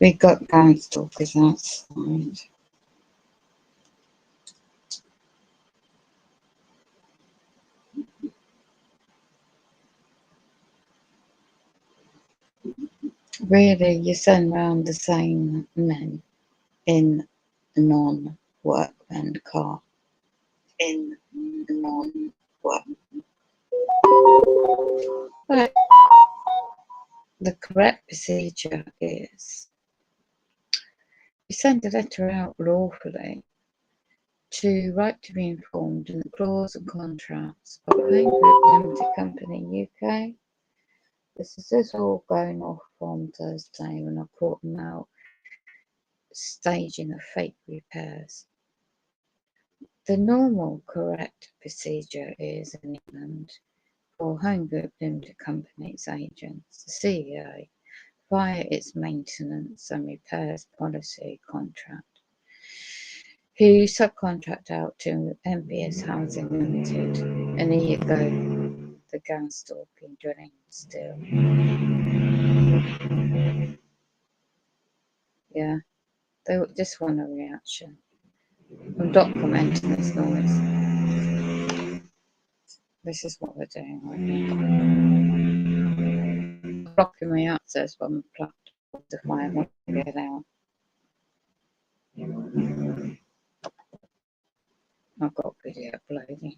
We got gangstalkers outside. Really, you send round the same men in a non-workman car. In a non-work. But the correct procedure is you send a letter out lawfully to right to be informed in the clause and contracts of Home Group Limited Company UK. This is all going off on Thursday when I caught them out staging a fake repairs. The normal correct procedure is in England for Home Group Limited Company's agents, the CEO, via its maintenance and repairs policy contract, who subcontract out to MBS Housing Limited. And here you go, the gang stalking drilling still. Yeah, they just want a reaction. I'm documenting this noise. This is what we're doing right now. Blocking my access when I'm plugged to fire when I get out. I've got video uploading.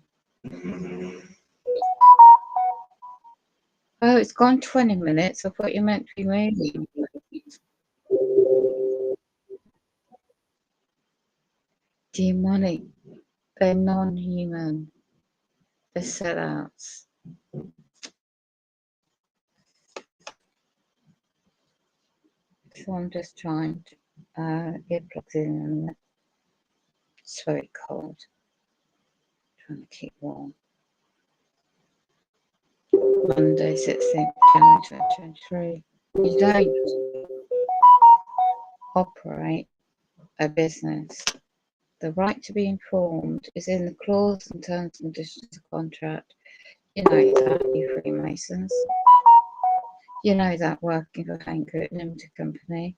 Oh, it's gone 20 minutes. I thought you meant to be moving. Demonic. They're non-human. They're sellouts. So I'm just trying to get plugged in and it's very cold. Trying to keep warm. Monday, 16th January 2023. You don't operate a business. The right to be informed is in the clause and terms and conditions of contract. You know that, you Freemasons. You know that working for Home Group Limited Company.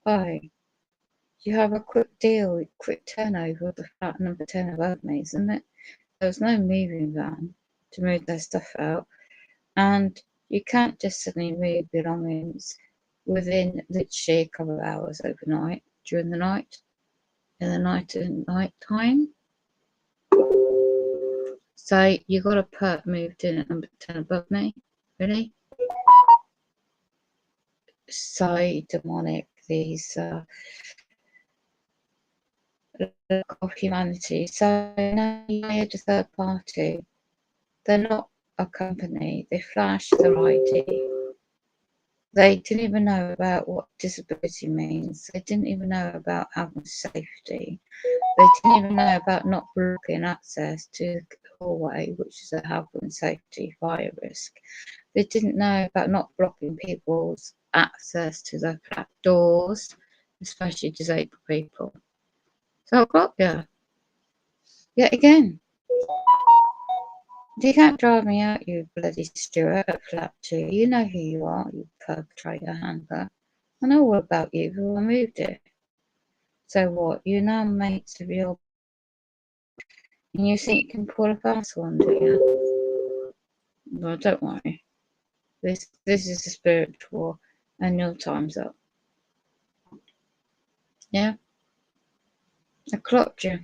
Oh, you have a quick deal, quick turnover of the flat number 10 above me, isn't it? There was no moving van to move their stuff out, and you can't just suddenly move belongings within literally a couple of hours overnight, during the night, in the night and night time. So you got a perp moved in at number 10 above me, really? So demonic, these of humanity. So now you hired a third party. They're not a company. They flashed their ID. They didn't even know about what disability means. They didn't even know about health and safety. They didn't even know about not blocking access to the hallway, which is a health and safety fire risk. They didn't know about not blocking people's access to their flat doors, especially disabled people. So I've got you. Yet again. You can't drive me out, you bloody Stuart, at flat 2. You know who you are, you perpetrator handler. I know all about you, who I moved it. So what? You're now mates with your... And you think you can pull a fast one, do you? Well, don't worry. This is a spiritual, and your time's up. Yeah? I clocked you.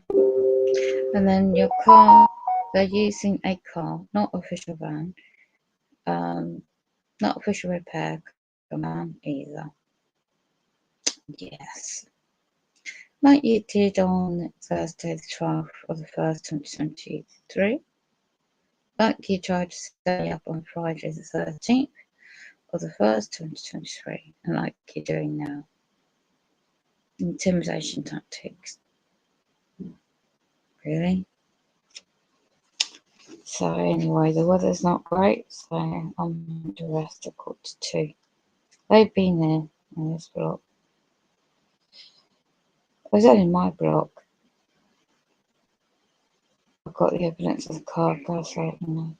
And then your car, they're using a car, not official van, not official repair van either. Yes. Like you did on Thursday the 12th of the 1st, 2023. Like you tried to stay up on Friday the 13th of the 1st, 2023. And like you're doing now. Intimidation tactics. Really? So anyway, the weather's not great, so I'm going to rest at 1:45. They've been there in this block. It was only my block. I've got the evidence of the car outside now.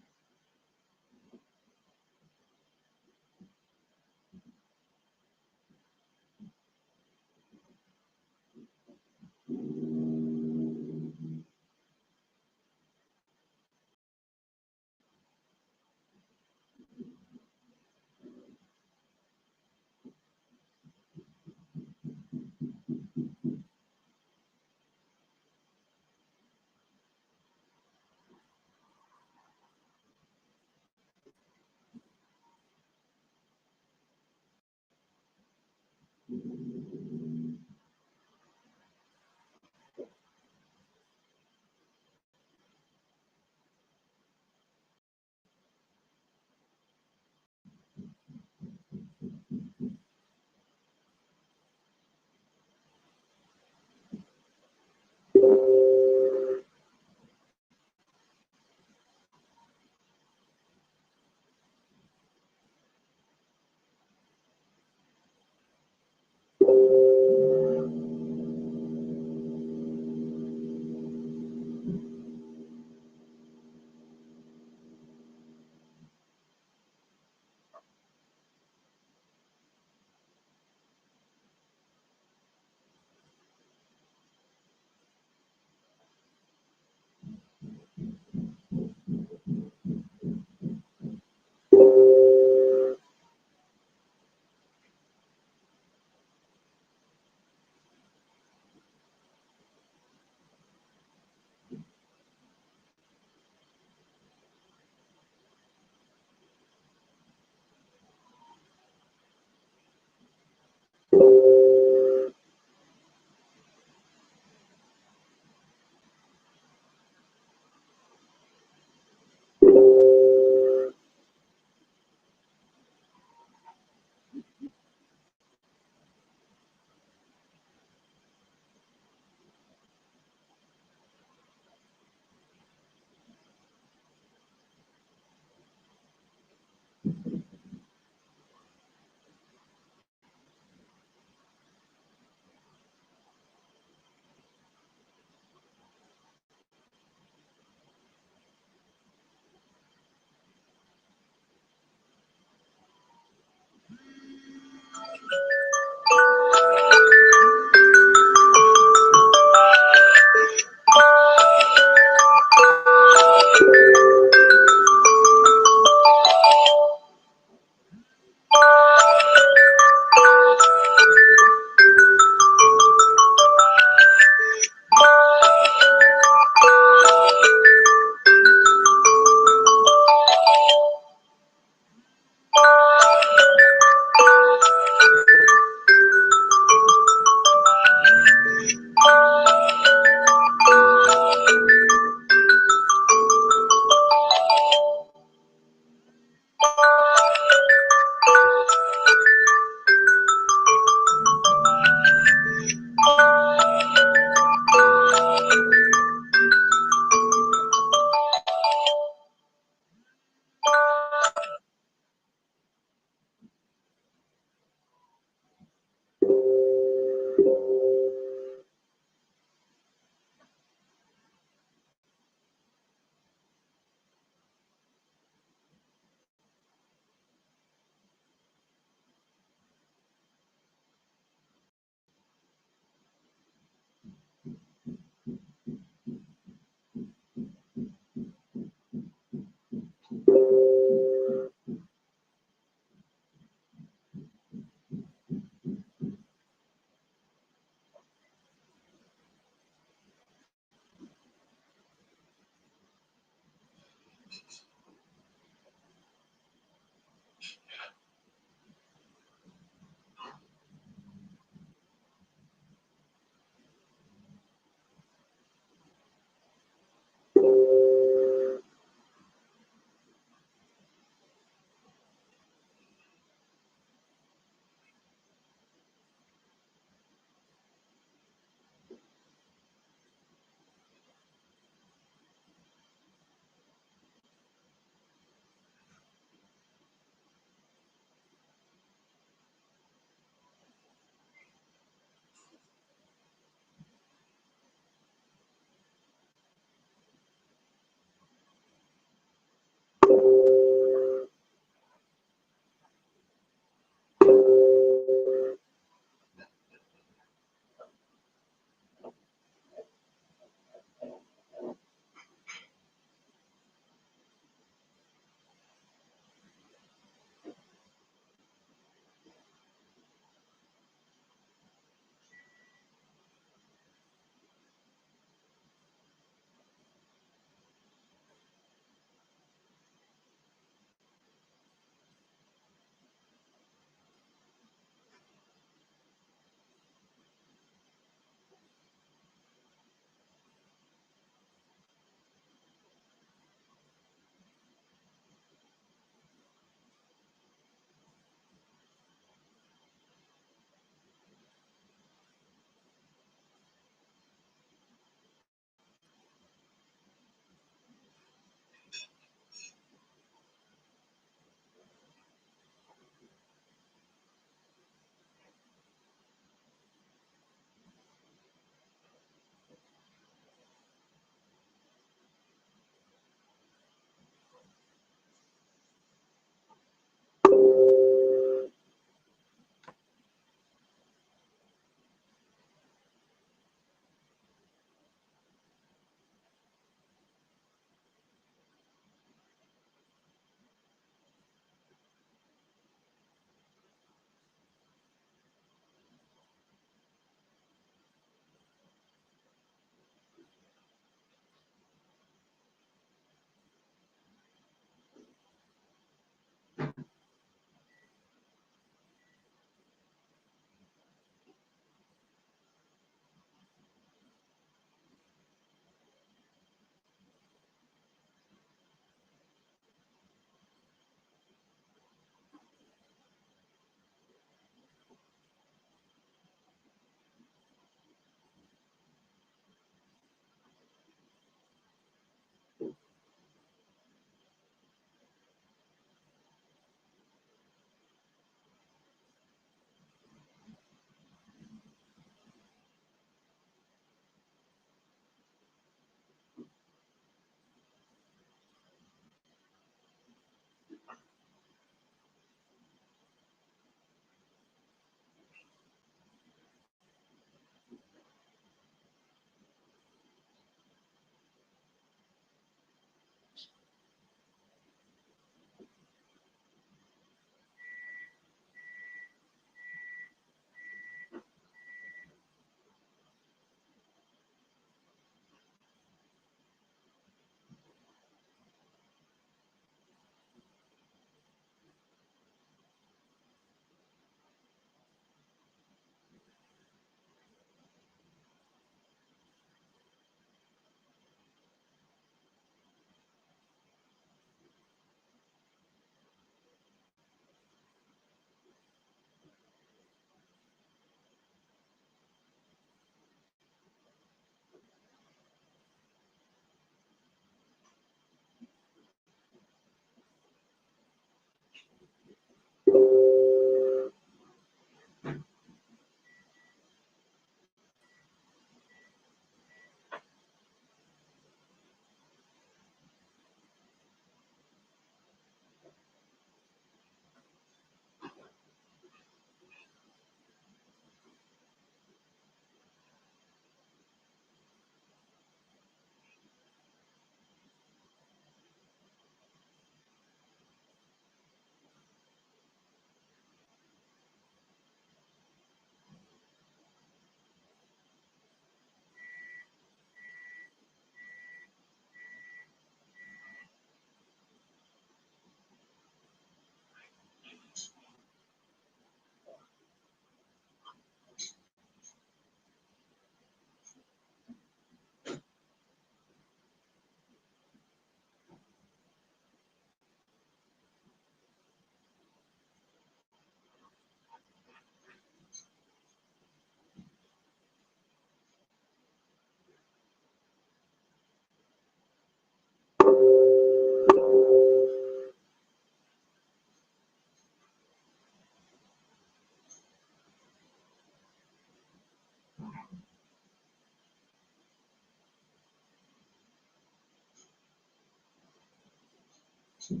When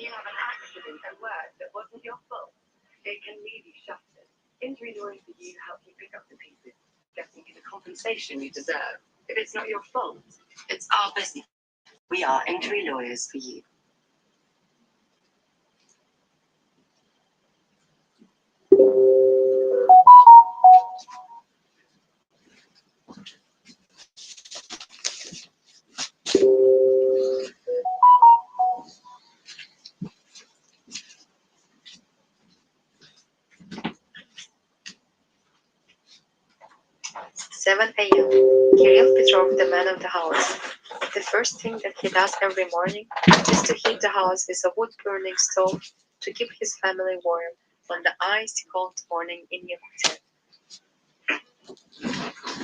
you have an accident at work that wasn't your fault, it can leave you shattered. Injury lawyers for you help you pick up the pieces, getting you the compensation you deserve. If it's not your fault, it's our business. We are injury lawyers for you. Seven a.m. Kirill Petrov, the man of the house. The first thing that he does every morning is to heat the house with a wood-burning stove to keep his family warm on the icy cold morning in Yakutia.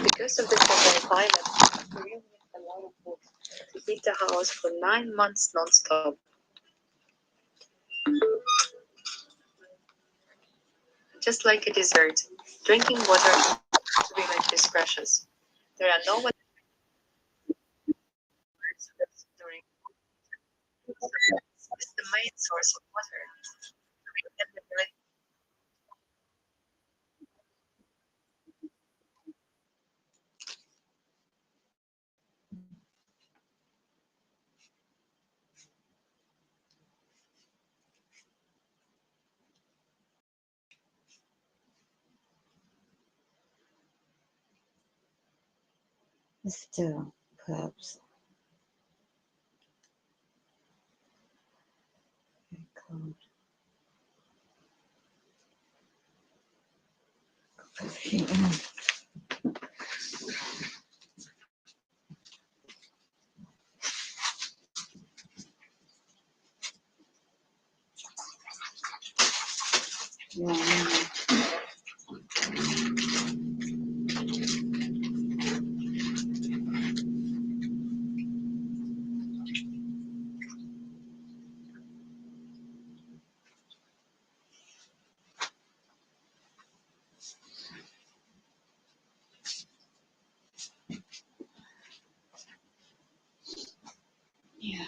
Because of the tropical climate, Kirill needs a lot of wood to heat the house for 9 months non-stop. Just like a dessert, drinking water is precious. There are no words during is the main source of water. Still, perhaps. Very cold. Perfume on. Yeah. Yeah.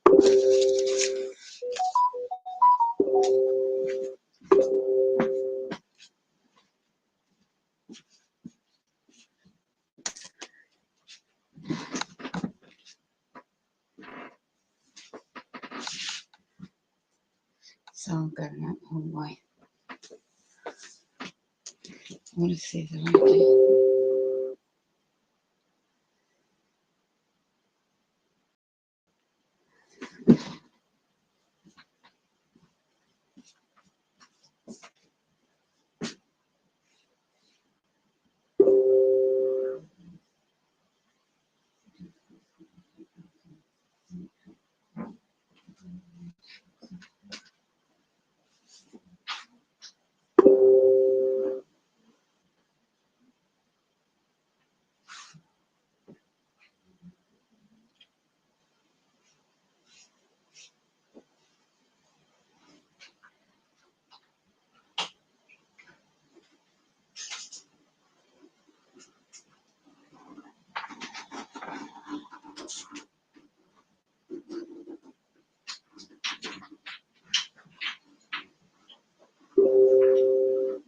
So I'm going out the whole way. I want to see the lady.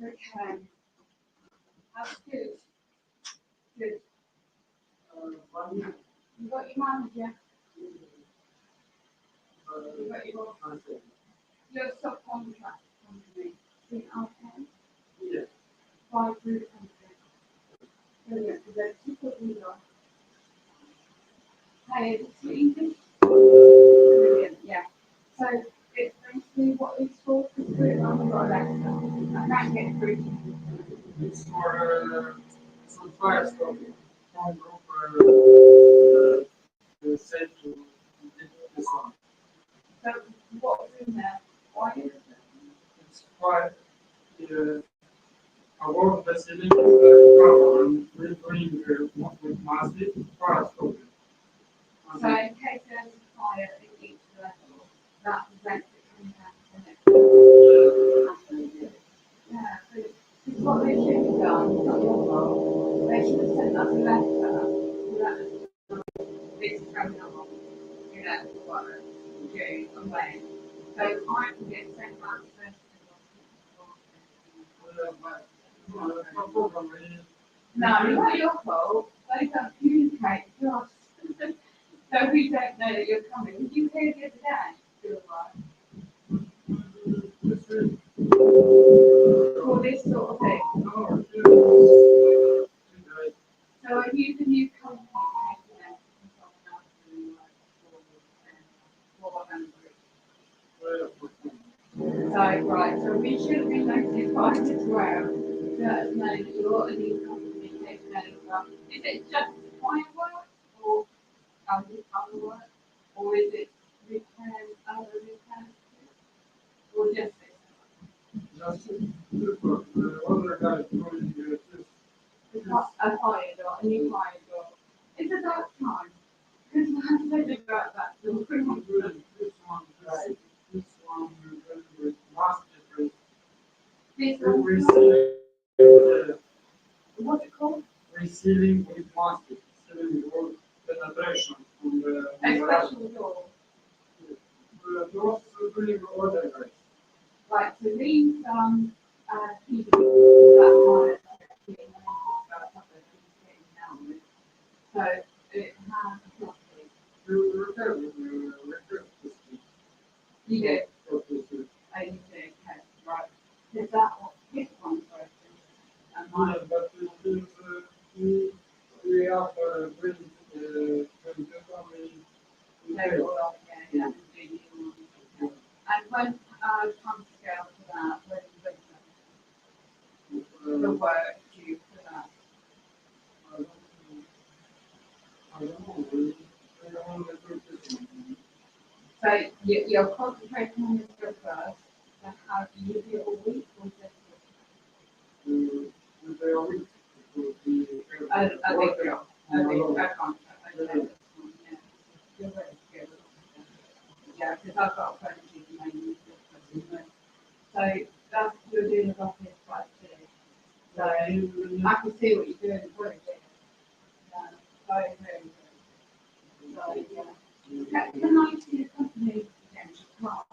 Okay. That's good. Good. You got your manager. You got your subcontract company. In okay. Yeah. By group company. Brilliant. Because they're super legal. Hey, it's English. Brilliant. Yeah. So it's basically what it's for. It's through I've got a letter. I can't get through to you. It's for some fire stuff. One group said to this one. So what's in there? Why is it? It's quite above the ceiling cover and we're doing with massive fire stuff. So in case there's a fire in each level, that prevents it coming down to the next. Yeah, so it's what they should have done, it's not your fault. They should have sent us a letter to let us know this is going on, you know, what to do and when. So I can get sent back first no, it's not your fault. They don't communicate to us. So we don't know that you're coming. Did you hear the other day? Feel like for this sort of thing. So are you the new company taking out from someone else who so right, so we should be notified as well to let us know that you're a new company taking over. Is it just fire work or other work? Or is it repairs, other repairs? Or just this? Just the other guy doing this. A fire door, a new fire door. It's a dark time. Because we have to think about that door. This one with master. This one, Resealing, what's it called? resealing with master. Sealing all penetration on the A special door. Those doing other guys. Right, so these people that so it has a property. You repair this. You do. I need to okay, right. Is that what this one's working? And mine, But we have bring no, well, yeah. And when comes to scale to that, when the work due for that. So you're concentrating on this job first, then how do you do it all week or just a big job? A contract, okay. Yeah, you're ready to go. Yeah, because I've got a phone sheet and I use it. So that's you're doing the office quite clear. So I can see what you're doing. What it is. So very good. So yeah. Can I see the company class?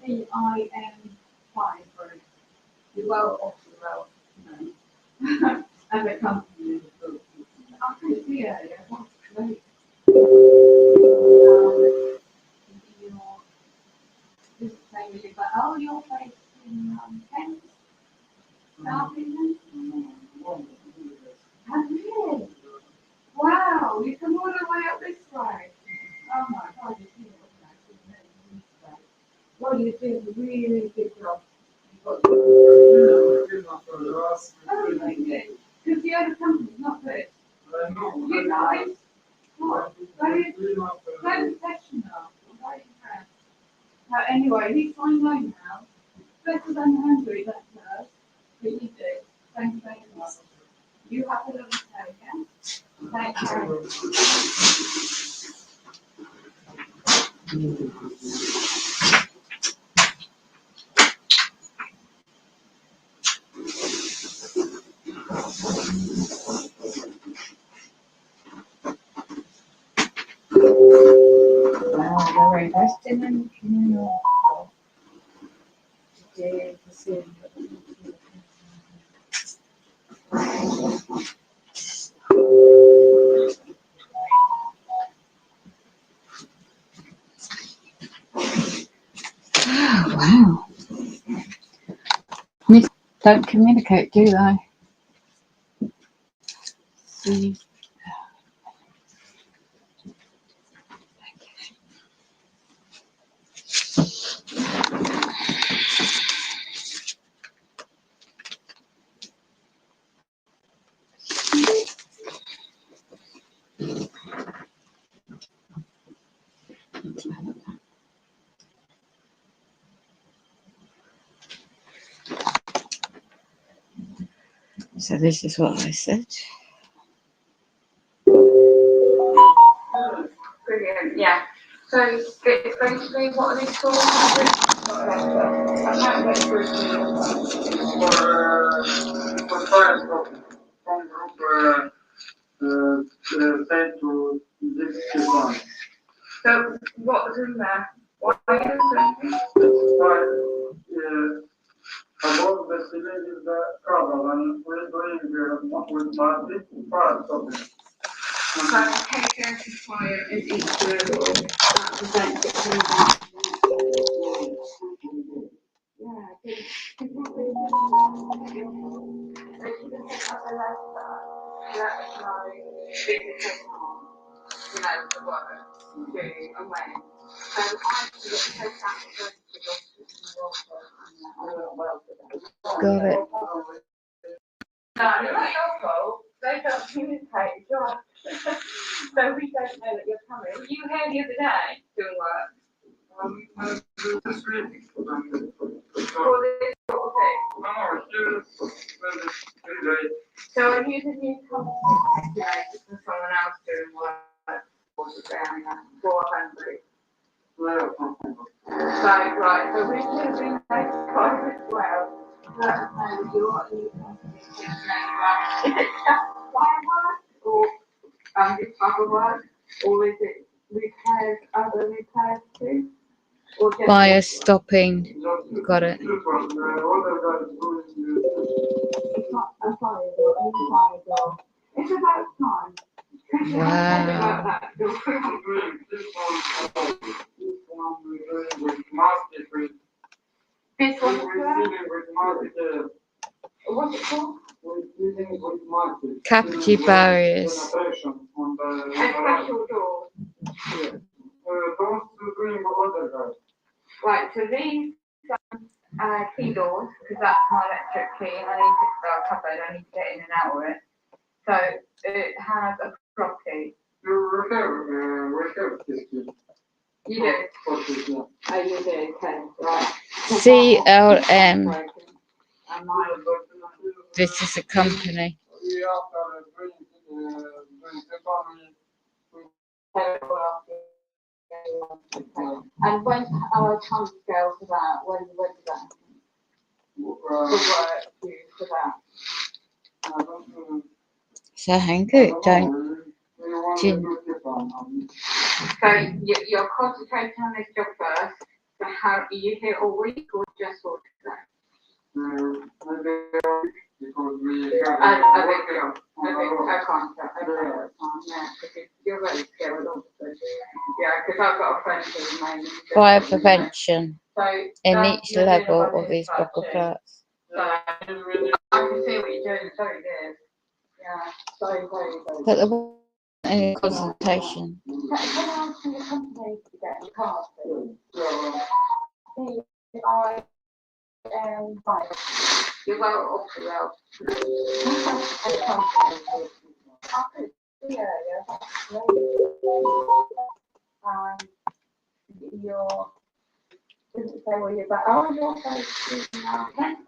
PIM5 group. Well, off the road. As a company. I can see it, yeah, that's great. This thing is like, oh, you're based in Kent, South England? Have you? Wow, you come all the way up this way. Oh my God, you see what I'm saying. Well, you did a really good job. Oh, because the other company's not good. You guys, what? Very professional. Very impressed. Anyway, he's fine right now. Better than Hungary, that's hers. But you do. Thank you very much. You have a lovely day, yeah? Thank you. Wow, they're investing in the communal today. Wow. Don't communicate, do they? See. So this is what I said. Brilliant, yeah. So it's basically what are these called? I can't go through For first from group sent to this one. So what's in there? Why is it? Above the ceiling is the cover, and we're doing with market parts of it. So KPI supplier is equal or represents it. Got it. No, it's not your fault. They don't communicate, John. So we don't know that you're coming. Were you here the other day doing work? This week, For this sort of thing? no, here, So I'm using new company for someone else doing work for Hungary. So, right, so we should be notified as well. Let us know your new company is it just supply work or this other work? Or is it repairs, other repairs too? Or just By stopping. Got it. it's not a fire door, a fire door. It's about time. Wow. This one, what's it called? Cavity barriers. A special door. Right, so these key doors, because that's my electric key, and I need to start a cupboard, I need to get in and out of it. So it has a prop key. You do? Oh, you do, okay, right. CLM. This is a company. And when our time scale for that, when does that happen? The work for that. So hang good, don't. So you're concentrating on this job first. So how are you here all week or just for today? Because we have A big job, a contract, yeah, because you're very skilled, obviously. Yeah, because I've got a friend who's mainly. Fire prevention So in that's each you're doing level a of budget these block of too. flats. So I can see what you're doing, so good. Yeah, so very good. But there wasn't any consultation. Can I ask you the company to get in the car, please? Right. You're well off the road. Yeah, you're, doesn't say where you're back. Oh, you're based in Kent?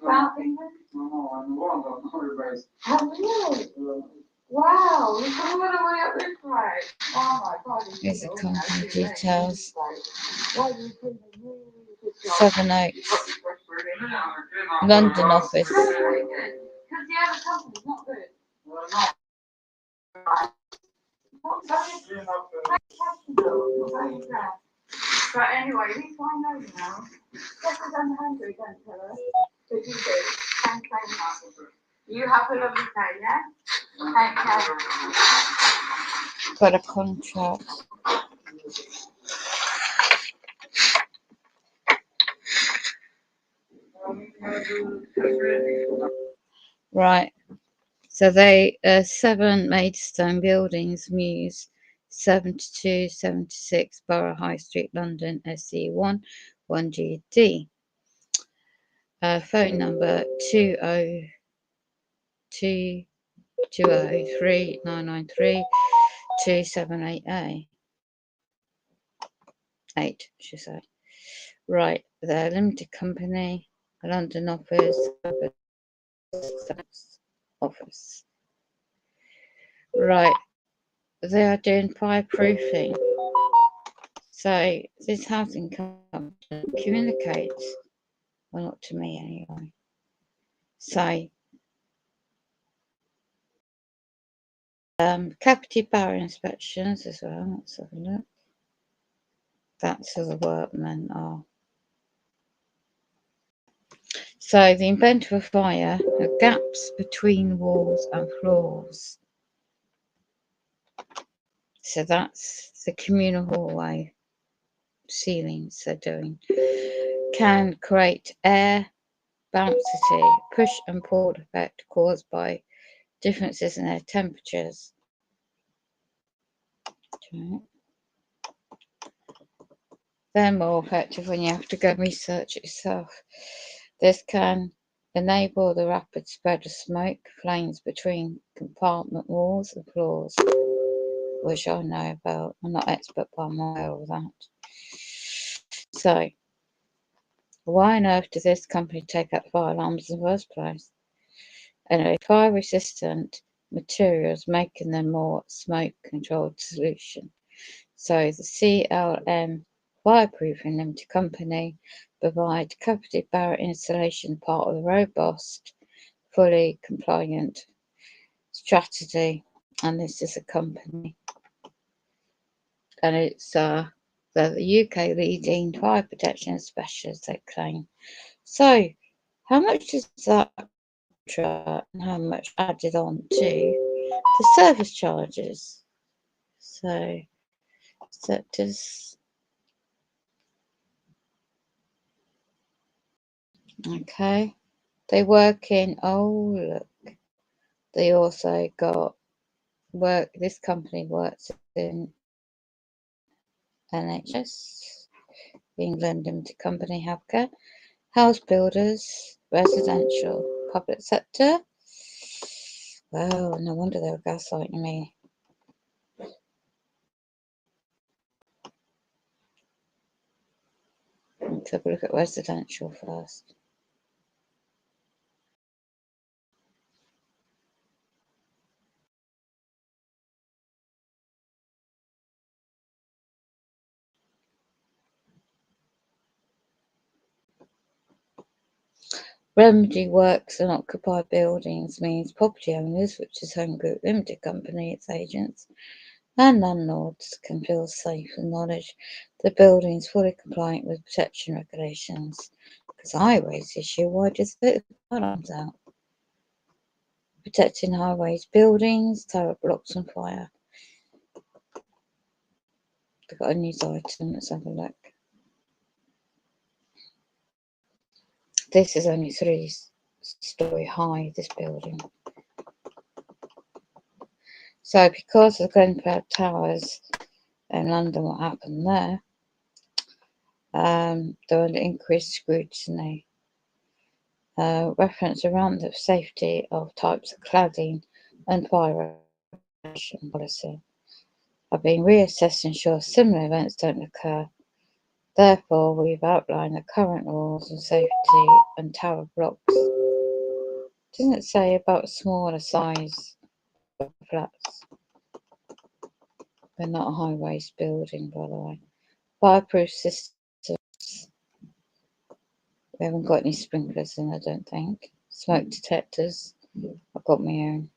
South England? no, I'm London, we're based. Oh, really? Wow, you come all the way up this way. Oh my God. Here's the company details. Why do you think they really good job? Seven Oaks, London office. Because the other company's not good. But anyway, at least I know now. Just because I'm hungry, don't tell us. Because you do. Thanks so much. You have a lovely day, yeah? Take care. Got a contract. Right. So they 7 Maidstone buildings, Muse, 72, 76 Borough High Street, London, SE1, 1GD. Phone number 202 2003 993 278A. 8, should say. Right, they're a limited company, a London office, office. Right, they are doing fireproofing. So this housing company communicates, well, not to me anyway. So cavity barrier inspections as well. Let's have a look. That's who the workmen are. So the event of a fire are gaps between walls and floors. So that's the communal hallway ceilings they're doing. Can create air bouncy, push and pull effect caused by differences in their temperatures. Okay. They're more effective when you have to go research it yourself. This can enable the rapid spread of smoke flames between compartment walls and floors, which I know about. I'm not expert, but I'm aware of that. So, why on earth does this company take out fire alarms in the first place? Anyway, fire resistant materials making them more smoke controlled solution. So the CLM Fireproofing Limited Company provide cavity barrier installation, part of the robust, fully compliant strategy. And this is a company, and it's the UK leading fire protection specialist, they claim. So, how much is that contract and how much added on to the service charges? So, sectors. Okay. They work in, oh look, they also got work, this company works in NHS, England Limited Company, healthcare, house builders, residential, public sector. Well, no wonder they were gaslighting me. Let's have a look at residential first. Remedy works on occupied buildings means property owners, which is Home Group Limited Company, its agents, and landlords can feel safe with knowledge the building is fully compliant with protection regulations. Because I raise the issue, why does the firearms out? Protecting highways, buildings, tower blocks and fire. They've got a news item, let's have a look. This is only 3-story high, this building. So because of the Grenfell Towers in London, what happened there, they're under increased scrutiny. Reference around the safety of types of cladding and fire policy have been reassessed to ensure similar events don't occur. Therefore, we've outlined the current rules on safety and tower blocks. Doesn't it say about smaller size flats? They're not a high-rise building, by the way. Fireproof systems. We haven't got any sprinklers in, I don't think. Smoke detectors. I've got my own.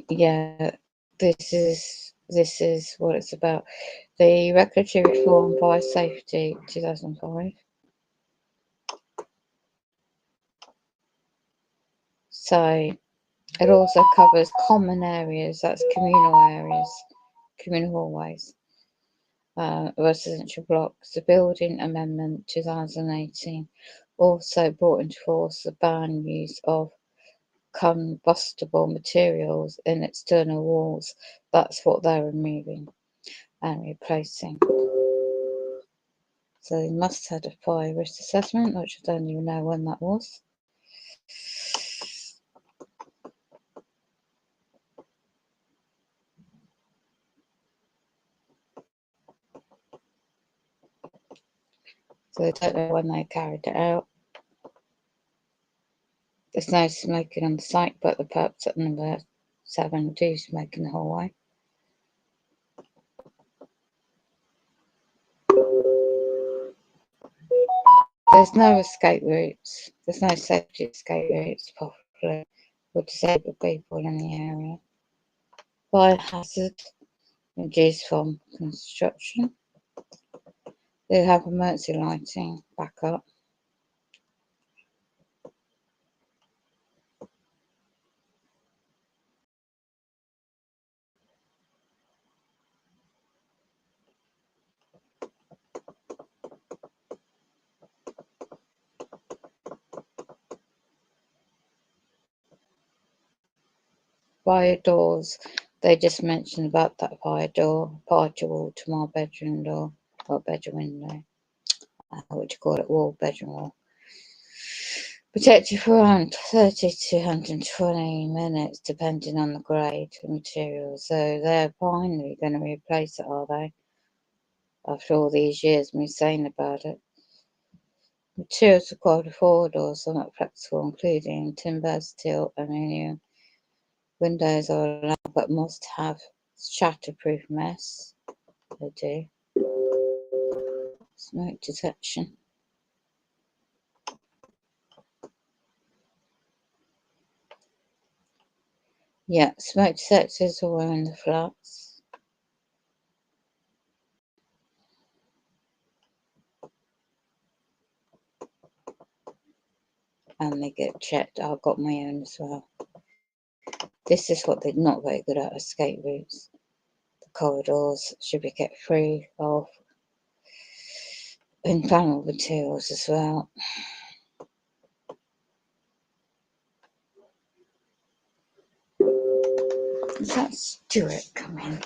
Yeah, this is what it's about. The Regulatory Reform Fire Safety 2005. So it also covers common areas, that's communal areas, communal hallways, residential blocks. The Building Amendment 2018 also brought into force the ban use of combustible materials in external walls. That's what they're removing and replacing. So they must have had a fire risk assessment, which I don't even know when that was. So I don't know when they carried it out. There's no smoking on the site, but the pubs at number 7 do smoke in the hallway. There's no escape routes. There's no safety escape routes properly for disabled people in the area. Fire hazard reduced from construction. They have emergency lighting backup. Fire doors. They just mentioned about that fire door, departure wall to my bedroom door, or bedroom window. What do you call it? Wall, bedroom wall. Protected for around 30 to 120 minutes, depending on the grade of material. So they're finally going to replace it, are they? After all these years of me saying about it. Materials required for forward doors are not flexible, including timber, steel, aluminium. Windows are allowed but must have shatterproof mesh. They do. Smoke detection. Yeah, smoke detectors are in the flats. And they get checked. I've got my own as well. This is what they're not very good at, escape routes. The corridors should be kept free of inflammable materials as well. Is that Stuart coming?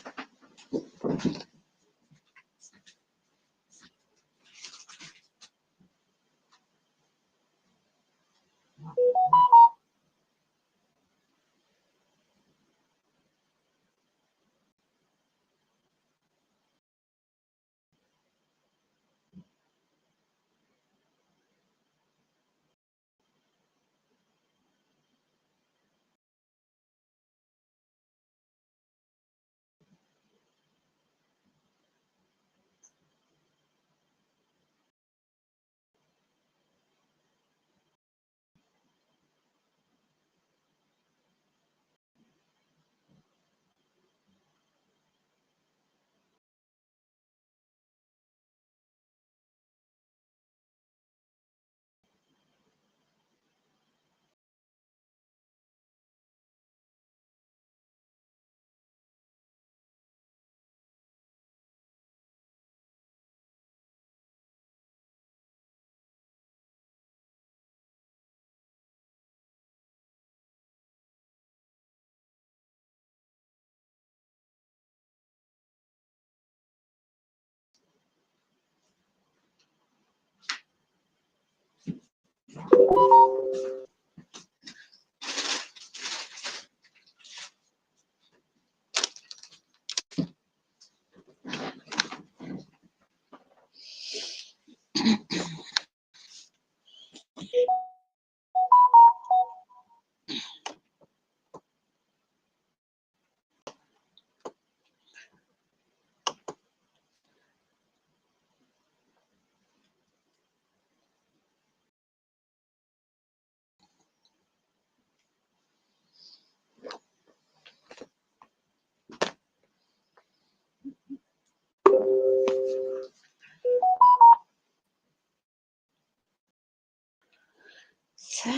So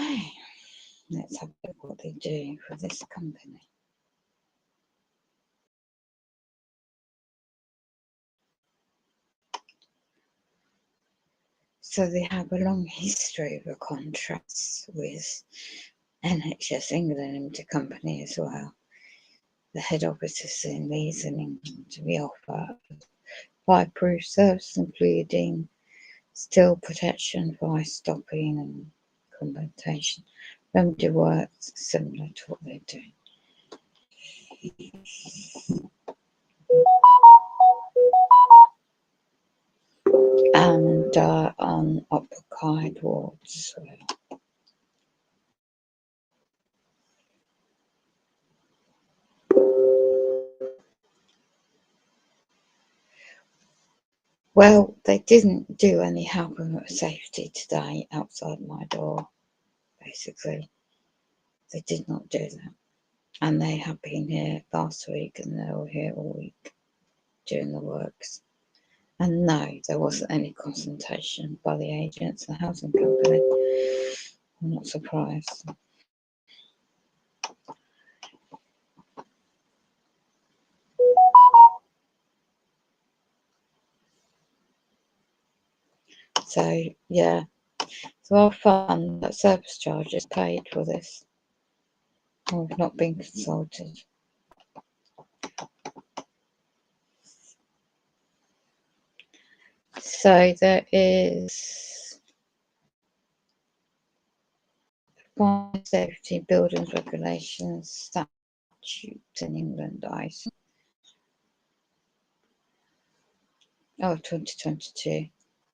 let's have a look what they do for this company. So they have a long history of contracts with NHS England Limited Company as well. The head office is in Leeds in England. We offer fireproof service including steel protection, fire stopping and compensation. Remedy works similar to what they do. And on offical wards as well. Well, they didn't do any health and safety today outside my door, basically. They did not do that. And they have been here last week and they were here all week doing the works. And no, there wasn't any consultation by the agents and the housing company. I'm not surprised. So, yeah. So our fund, that service charge is paid for this. We've not been consulted. So there is fire safety buildings regulations statutes in England, I see. Oh, 2022,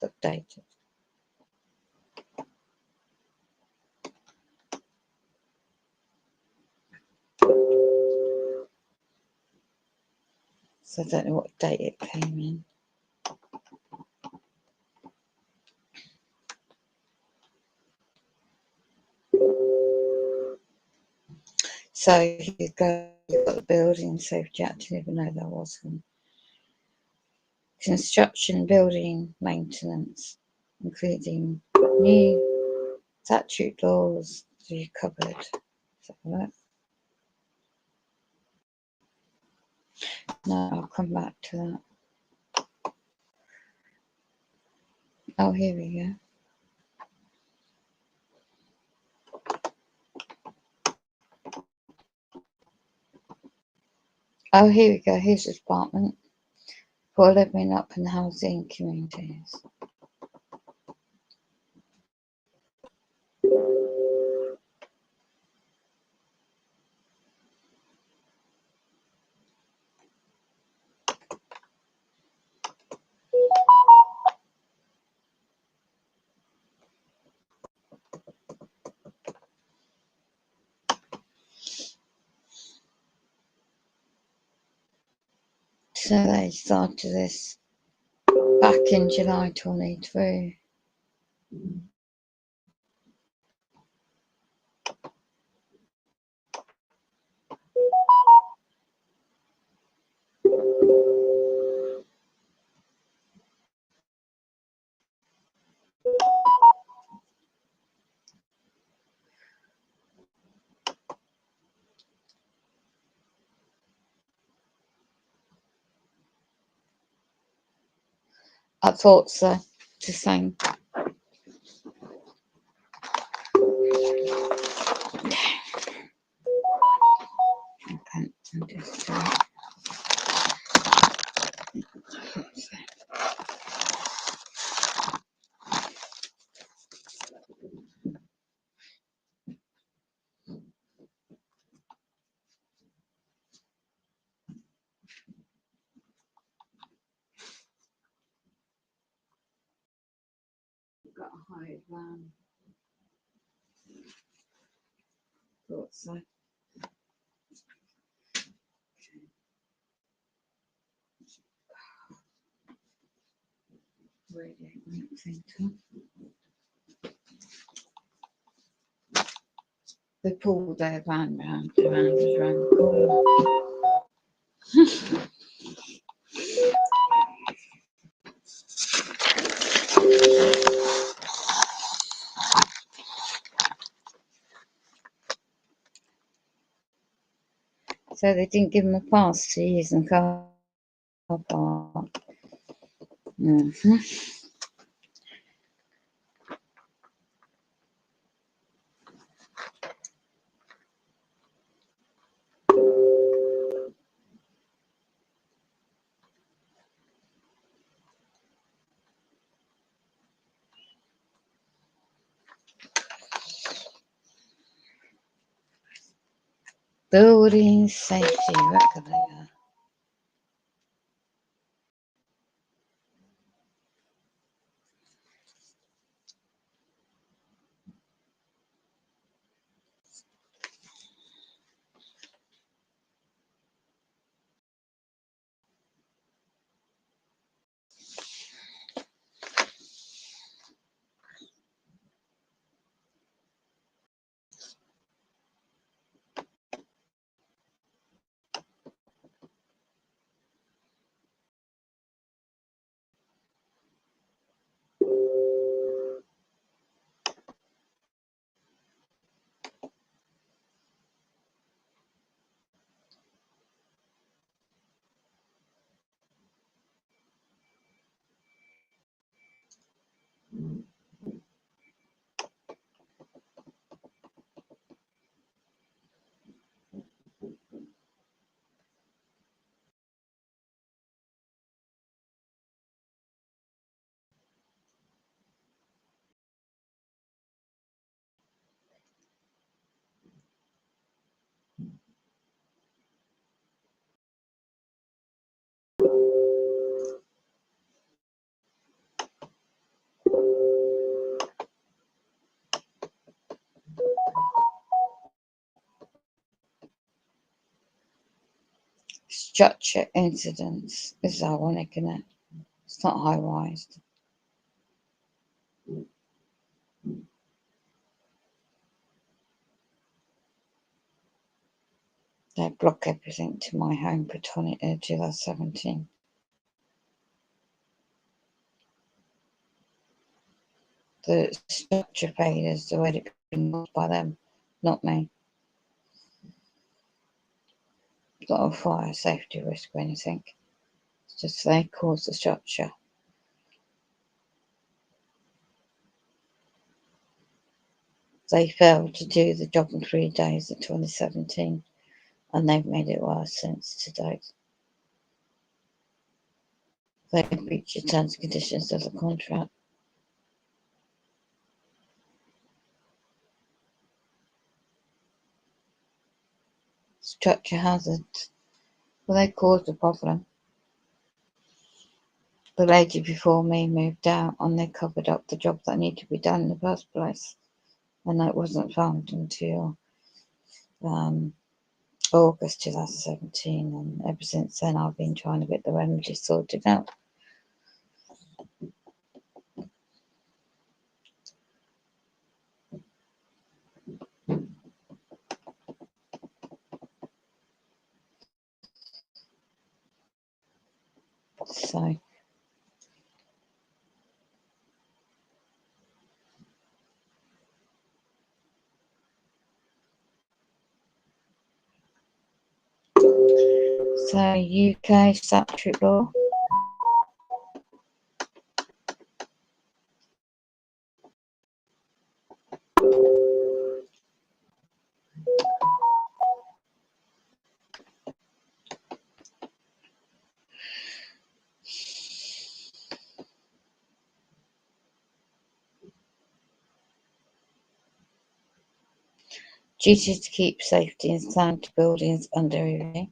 updated. So I don't know what date it came in. So here you go, you've got the building safety act, I didn't even know there was one. Construction, building, maintenance, including new statute laws to be covered. So that. No, I'll come back to that. Oh, here we go. Oh, here we go. Here's the department for living up in housing communities. So they started this back in July 23. I thought so. Just saying. Okay, I'll just do it. van. Thought so. Radiate that thing too. They pulled their van round the corner. So they didn't give them a pass to use the car park. Mm-hmm. Building safety regulator. Structure incidents. This is ironic, isn't it? It's not high rise. They block everything to my home for 2017. The structure failures already been caused by them, not me. It's not a fire safety risk or anything. It's just they caused the structure. They failed to do the job in 3 days in 2017, and they've made it worse since to date. They breached the terms and conditions of the contract. Structure hazards. Well, they caused the problem. The lady before me moved out and they covered up the job that needed to be done in the first place. And that wasn't found until August 2017. And ever since then, I've been trying to get the remedy sorted out. So UK statutory law. Duty to keep safety and sound buildings under review.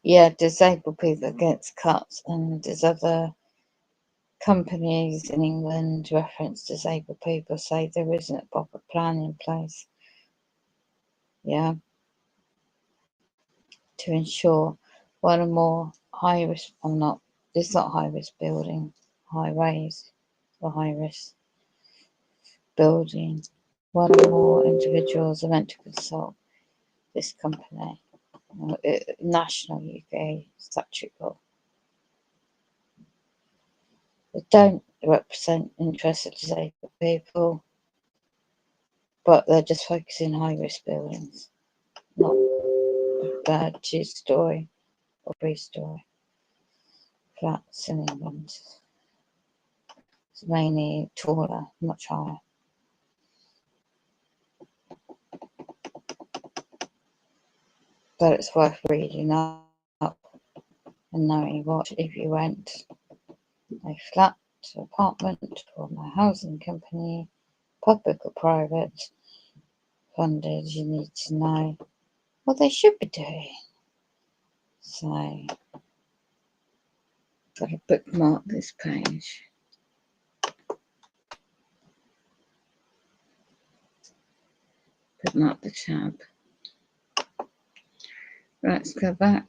Yeah, disabled people against cuts, and there's other companies in England reference disabled people, say there isn't a proper plan in place. Yeah, to ensure one or more high risk, or not, it's not high risk building, high rise or high risk building. One or more individuals are meant to consult this company, national UK statutory. They don't represent interests of disabled people, but they're just focusing on high risk buildings, not bad 2-story or 3-story flats in England. It's mainly taller, much higher. But it's worth reading up and knowing what if you rent a flat, apartment from a housing company, public or private, funded, you need to know what they should be doing. So, got to bookmark this page. Bookmark the tab. Right, let's go back.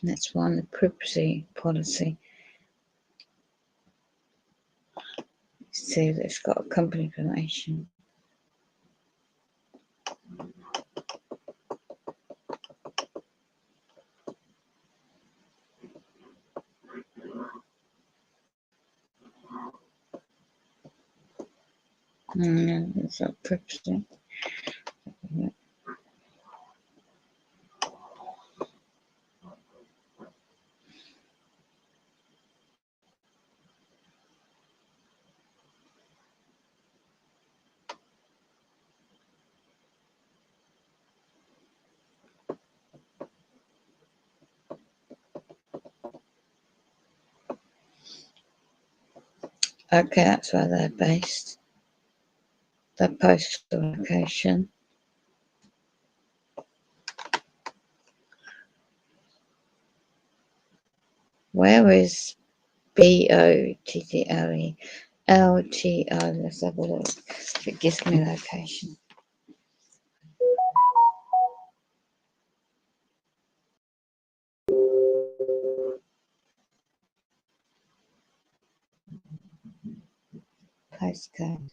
Next one, the privacy policy. See that it's got company information. And it's got privacy. Okay, that's where they're based. Their postal location. Where is BOTTLE? LTO, let's have a look. If it gives me location. Postcode.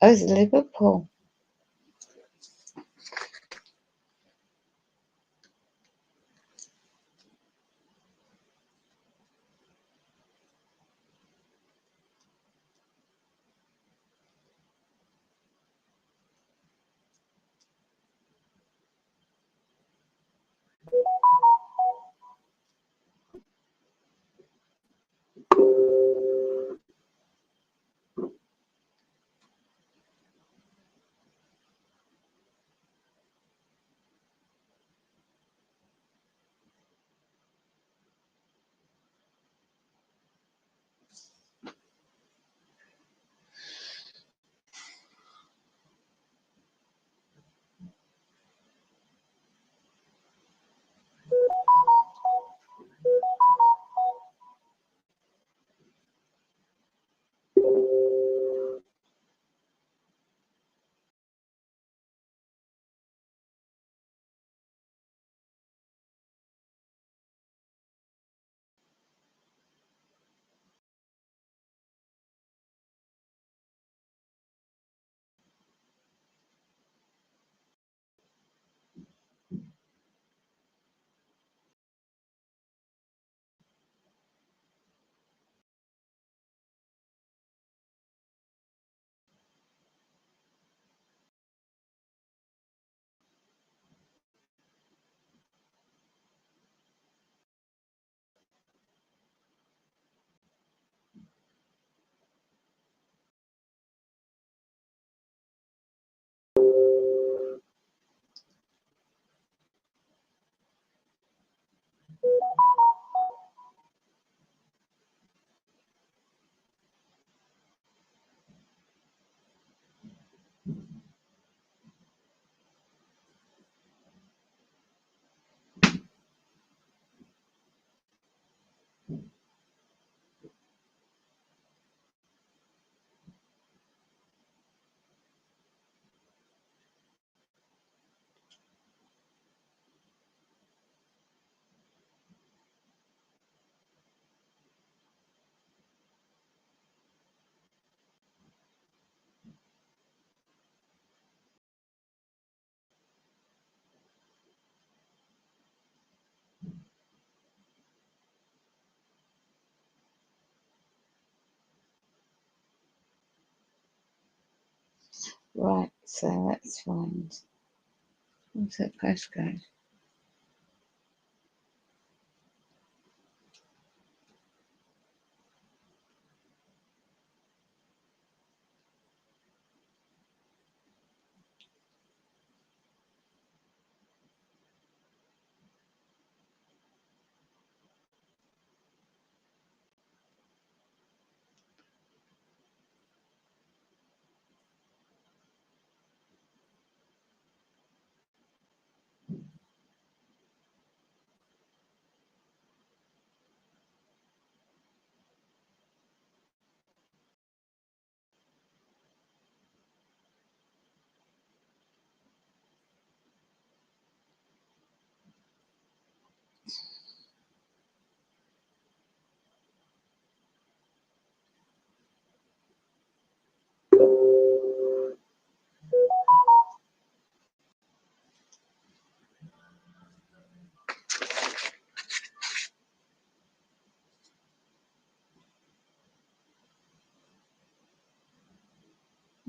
Oh, it's Liverpool. Right, so let's find, what's that postcode?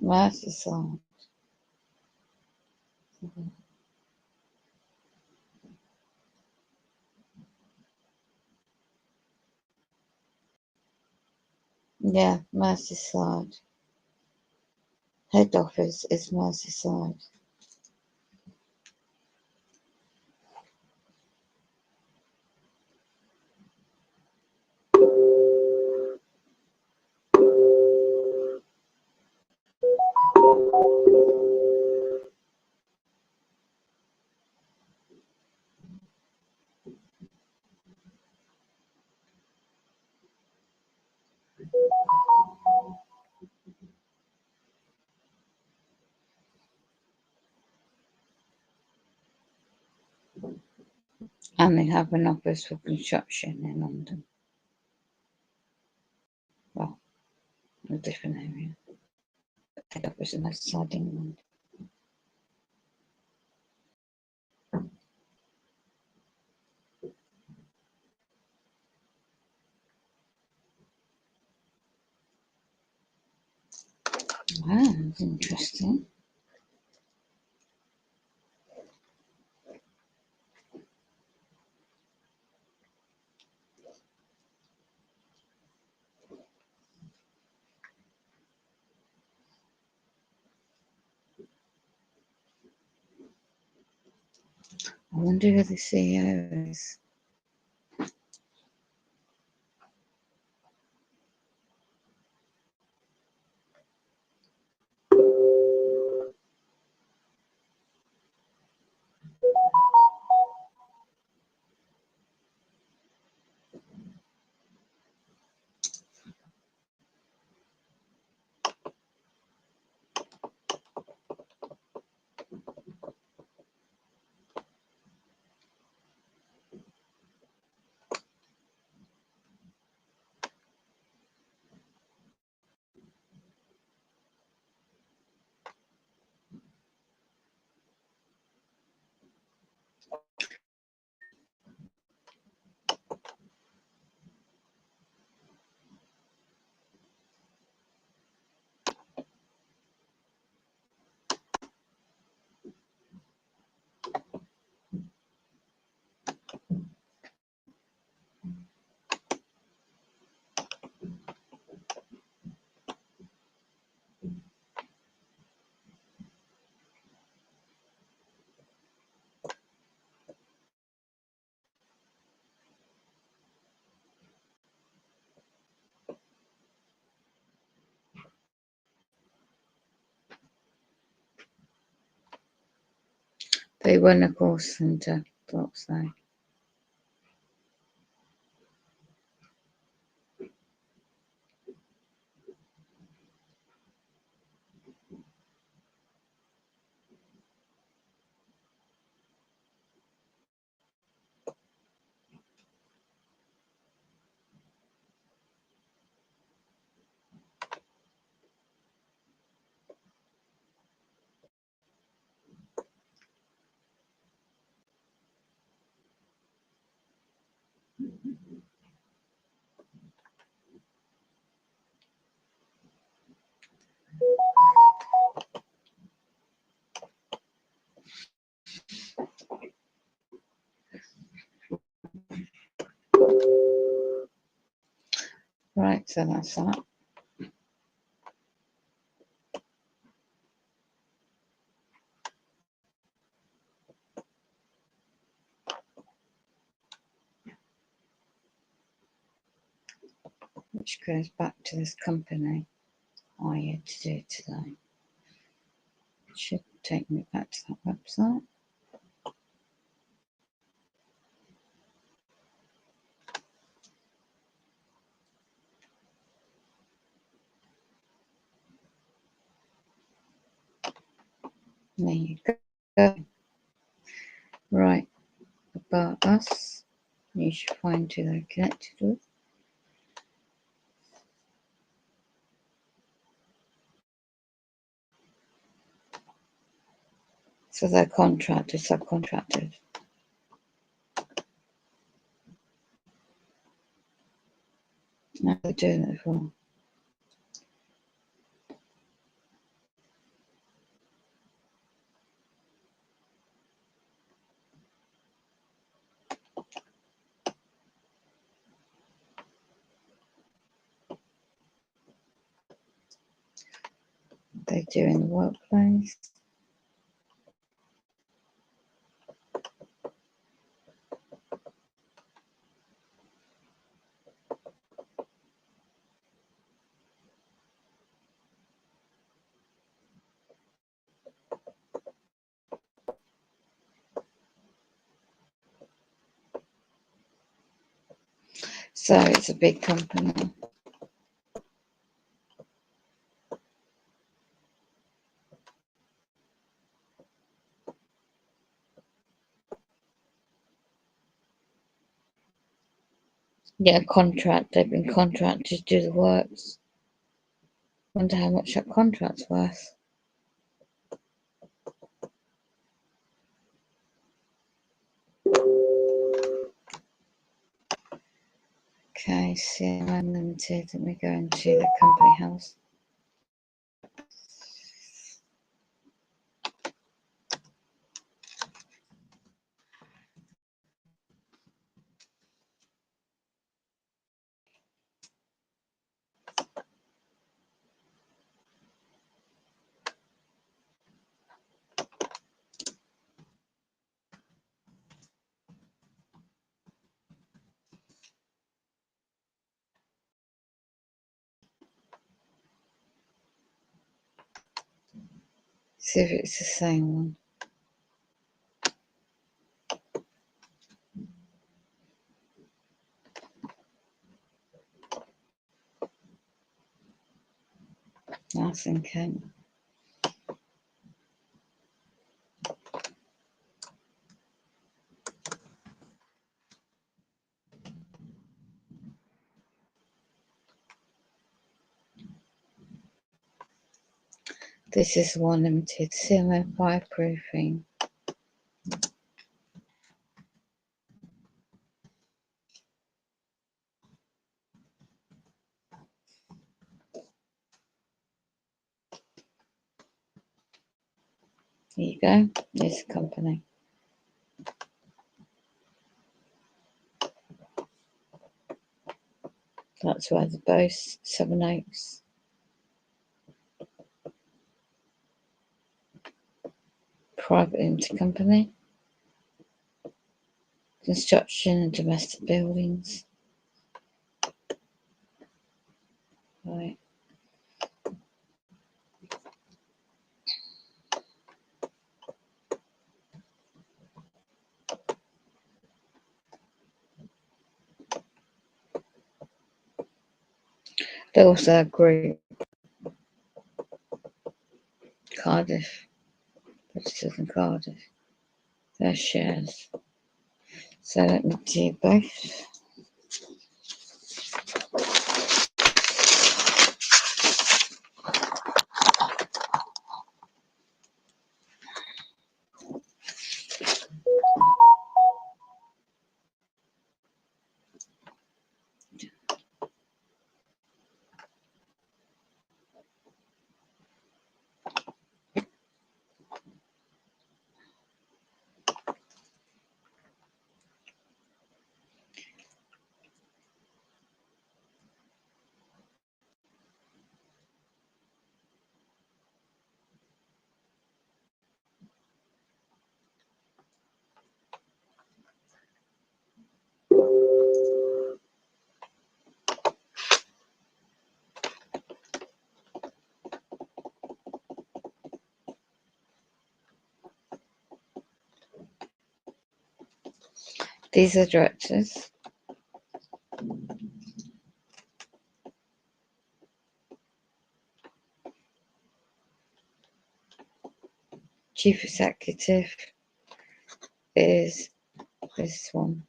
Merseyside. Yeah, Merseyside. Head office is Merseyside. And they have an office for construction in London. Well, a different area. Head office in Merseyside, England. Wow, that's interesting. I wonder who the CEO is. They run a call centre, thought so. Right, so that's that. Which goes back to this company I had to do today. It should take me back to that website. There you go. Right, about us. You should find who they're connected with. So they're contracted, subcontracted. Now they're doing it for. They do in the workplace. So it's a big company. Yeah, contract. They've been contracted to do the works. Wonder how much that contract's worth. Okay, CMM Limited. Let me go into the company house. See if it's the same one. That's in Kent. This is one limited CMM fireproofing. There you go. There's the company. That's where the boast, 7 Oaks. Private limited company. Construction and domestic buildings. Right. They also have group Cardiff, registered in Cardiff. Their shares. So let me do both. These are directors. Chief executive is this one.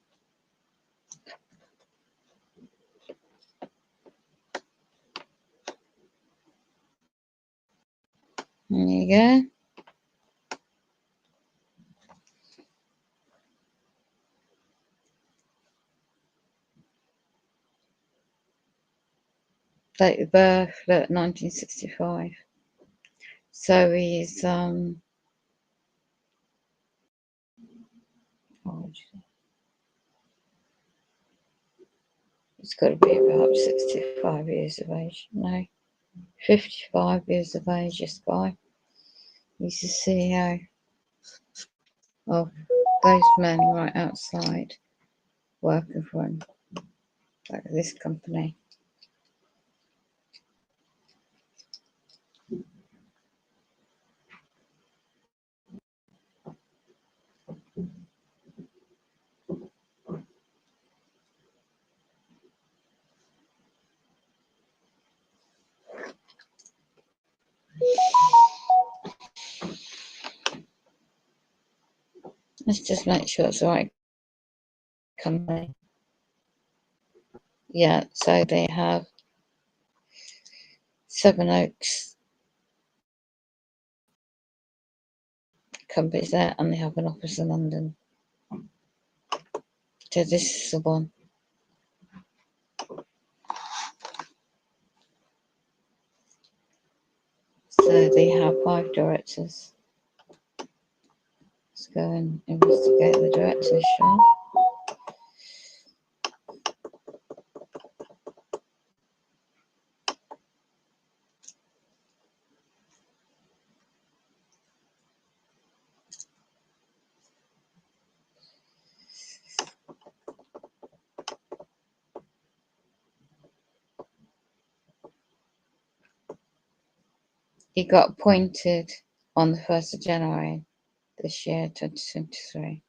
There you go. Date of birth, look, 1965. So he's he's got to be about 65 years of age. No, 55 years of age, this guy. He's the CEO of those men right outside working for him, like this company. Let's just make sure it's the right company. Yeah, so they have Seven Oaks companies there, and they have an office in London. So this is the one. So they have 5 directors. Let's go and investigate the directors, shall we? He got appointed on the 1st of January this year, 2023.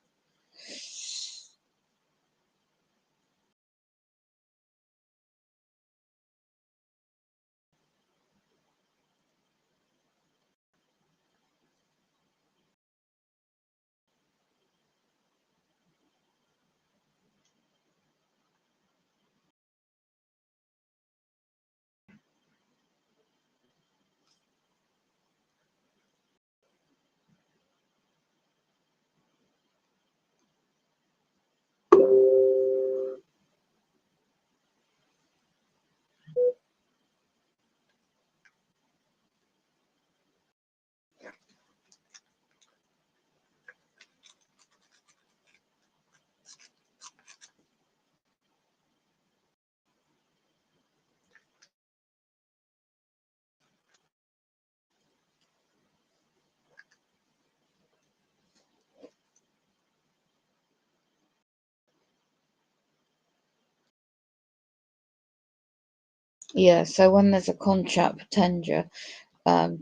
Yeah, so when there's a contract for tender,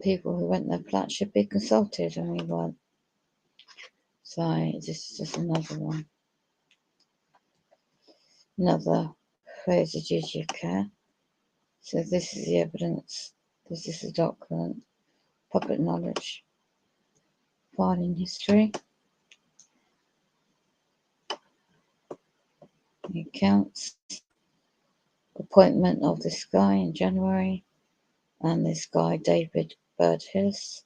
people who rent their flat should be consulted, and we weren't. So this is just another one. Another phase of duty of care. So this is the evidence. This is the document. Public knowledge. Filing history. The accounts. Appointment of this guy in January. And this guy, David Birdhillis.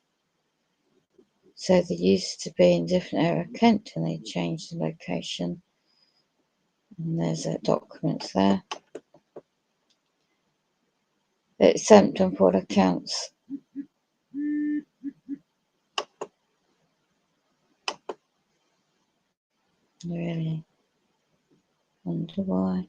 So they used to be in a different area of Kent, and they changed the location. And there's documents there. Exempt on full accounts. Really wonder why.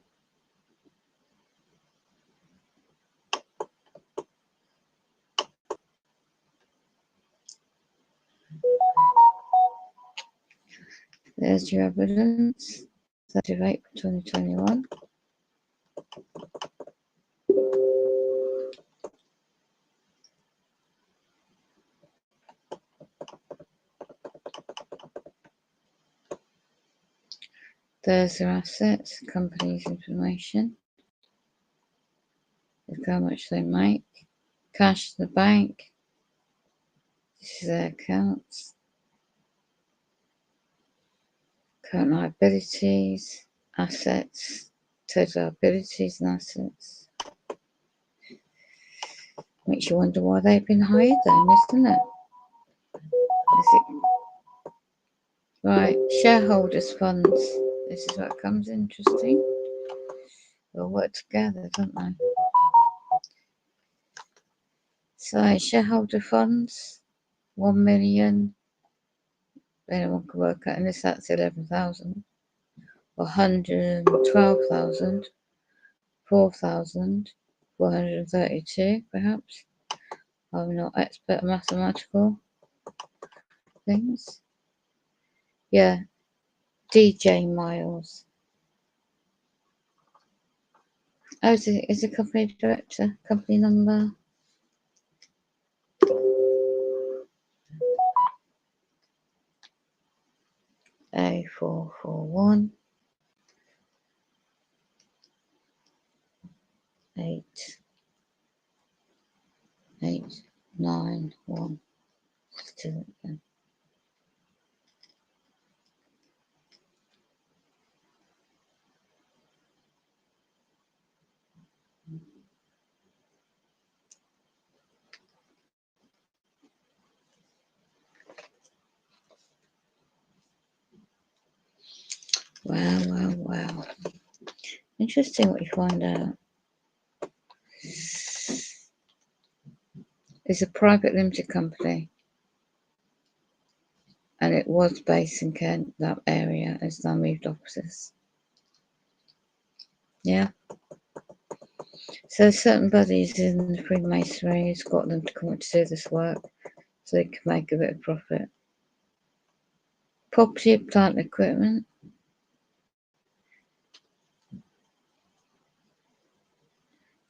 There's your evidence. 30th of April 2021. There's their assets, company's information. Look how much they make. Cash in the bank. This is their accounts. Current liabilities, assets, total liabilities and assets. Makes you wonder why they've been hired then, isn't it? Right, shareholders' funds. This is what comes interesting. They all work together, don't they? So, shareholder funds, 1 million. Anyone can work out, unless that's 11,000. 112,000. 4,432, perhaps. I'm not expert at mathematical things. Yeah, DJ Miles. Oh, is a company director, company number. A441 8891. Let's do it again. Wow. Interesting what you find out. It's a private limited company. And it was based in Kent, that area, as now moved offices. Yeah. So certain buddies in the Freemasonry has got them to come to do this work so they can make a bit of profit. Property, plant and equipment.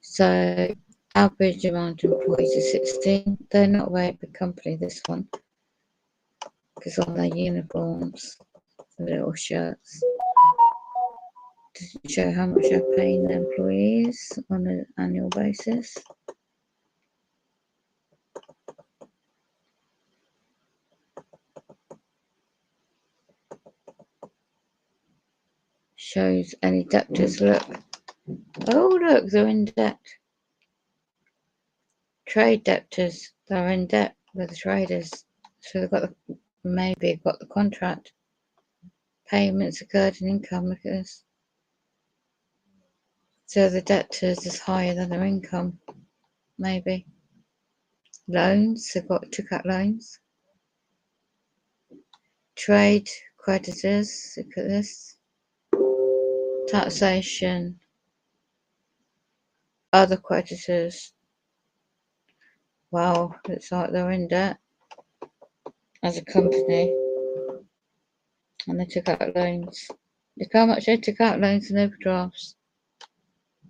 So average amount of employees is 16. They're not a very big company, this one, because on their uniforms, the little shirts, doesn't show how much they're paying their employees on an annual basis. Shows any debtors. Look. Oh, look, they're in debt. Trade debtors, they're in debt with the traders. So they've got maybe got the contract. Payments occurred in income, look at this. So the debtors is higher than their income, maybe. Loans, they've took out loans. Trade creditors, look at this. Taxation, other creditors. Wow, looks like they're in debt as a company. And they took out loans. Look how much they took out loans and overdrafts.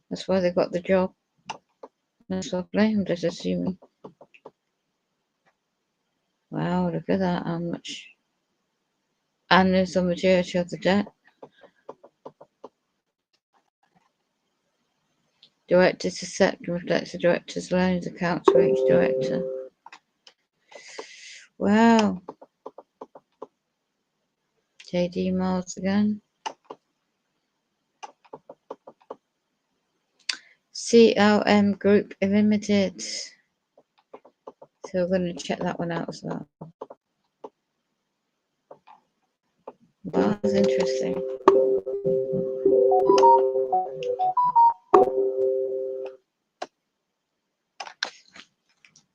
That's why they got the job. That's lovely, I'm just assuming. Wow, look at that, how much. And there's the majority of the debt. Directors accept and reflects the director's loans accounts for each director. Wow. JD Miles again. CLM Group Limited. So we're going to check that one out as well. Wow, that's interesting.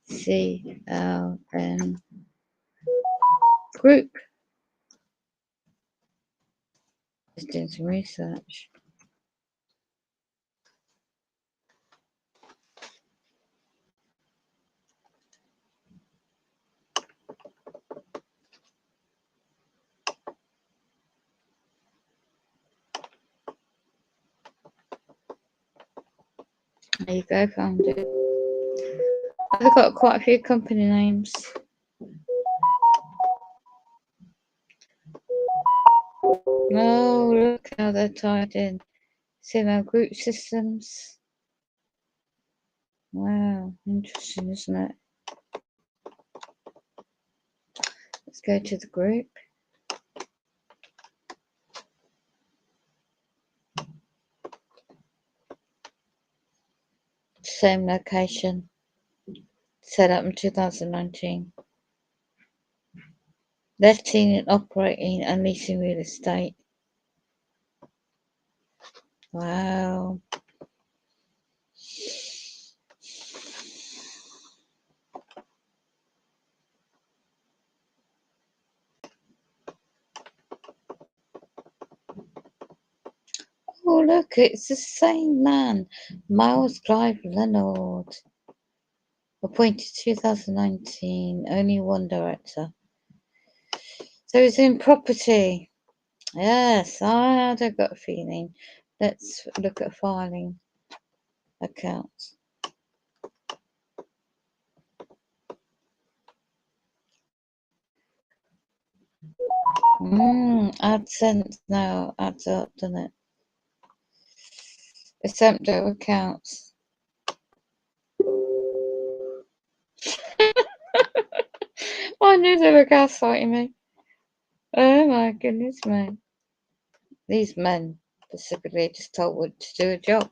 CLM Group. Just doing some research. There you go, found it. They've got quite a few company names. Oh, look how they're tied in. See them group systems. Wow, interesting, isn't it? Let's go to the group. Same location. Set up in 2019. Letting and operating and leasing real estate. Wow. Oh, look, it's the same man. Miles Clive Leonard. Appointed 2019. Only one director. So it's in property. Yes, I had got a feeling. Let's look at filing accounts. AdSense now adds up, doesn't it? Exempt accounts. I knew they were gaslighting me. Oh my goodness, man. These men specifically just told what to do a job.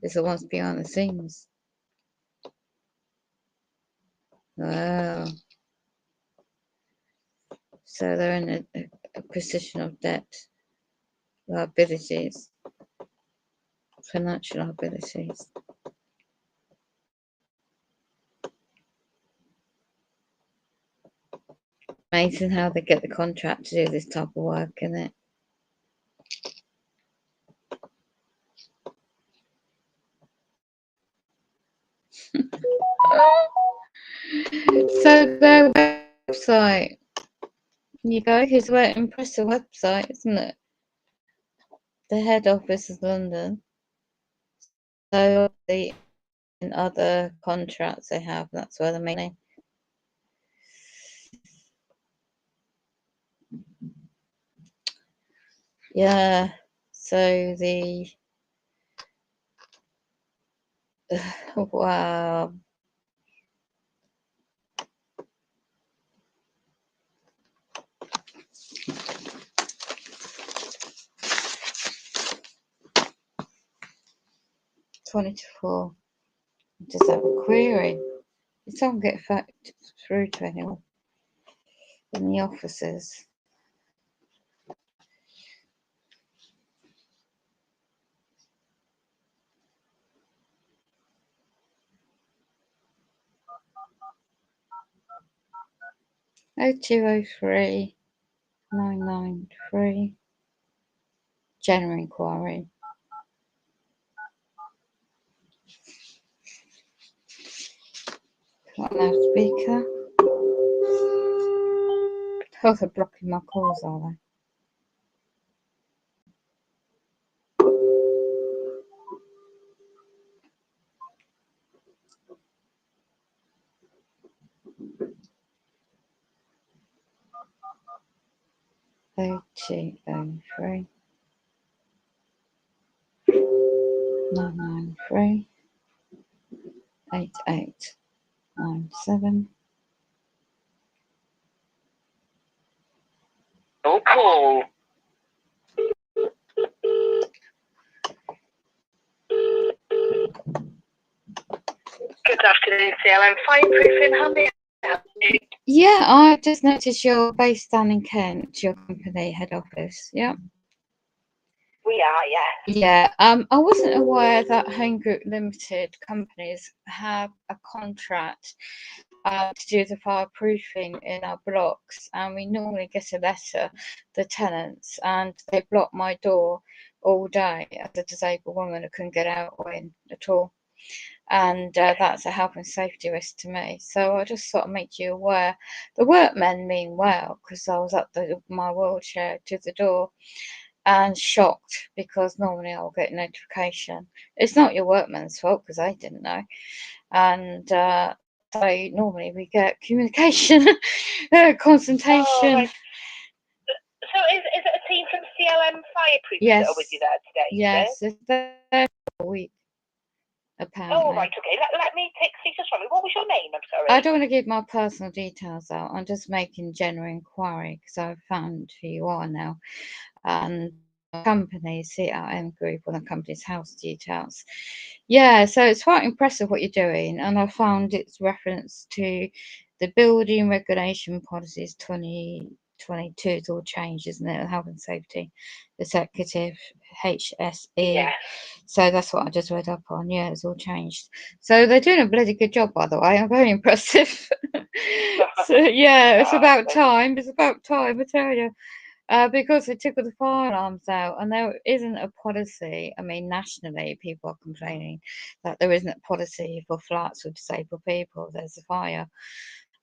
They're the ones behind the scenes. Wow. So they're in a position of debt, liabilities, financial liabilities. Amazing how they get the contract to do this type of work, isn't it? So their website, you go, here's a impressive website, isn't it? The head office is London. So the in other contracts they have, that's where the main. Yeah. So the wow. $24. Just have a query. It don't get through to anyone in the offices. Oh 0203 993 general inquiry. Got a loudspeaker. Oh, they're blocking my calls, are they? Oh 0203 993 8897. No call. Good afternoon, CLM Fireproofing. How may I help you? Yeah, I just noticed you're based down in Kent, your company head office. Yeah. We are, yeah. Yeah. I wasn't aware that Home Group Limited companies have a contract to do the fireproofing in our blocks, and we normally get a letter, the tenants, and they block my door all day as a disabled woman who couldn't get out or in at all. And that's a health and safety risk to me. So I just sort of make you aware. The workmen mean well, because I was up my wheelchair to the door and shocked, because normally I'll get notification. It's not your workmen's fault, because they didn't know. And so normally we get communication, consultation. Oh, right. So So is it a team from CLM Fireproof that Yes. are with you there today? Yes, it's there for a week, apparently. Oh, right, okay. Let me take just from me. What was your name? I'm sorry. I don't want to give my personal details out. I'm just making general inquiry because I've found who you are now. And company, CRM Group, on the company's house details. Yeah, so it's quite impressive what you're doing. And I found its reference to the building regulation policies 2022. It's all changed, isn't it? Health and safety executive, HSE. Yeah. So that's what I just read up on. Yeah, it's all changed. So they're doing a bloody good job, by the way. I'm very impressive. So yeah, it's about time. It's about time, I tell you. Because they took all the fire alarms out, and there isn't a policy. I mean, nationally, people are complaining that there isn't a policy for flats with disabled people. There's a fire,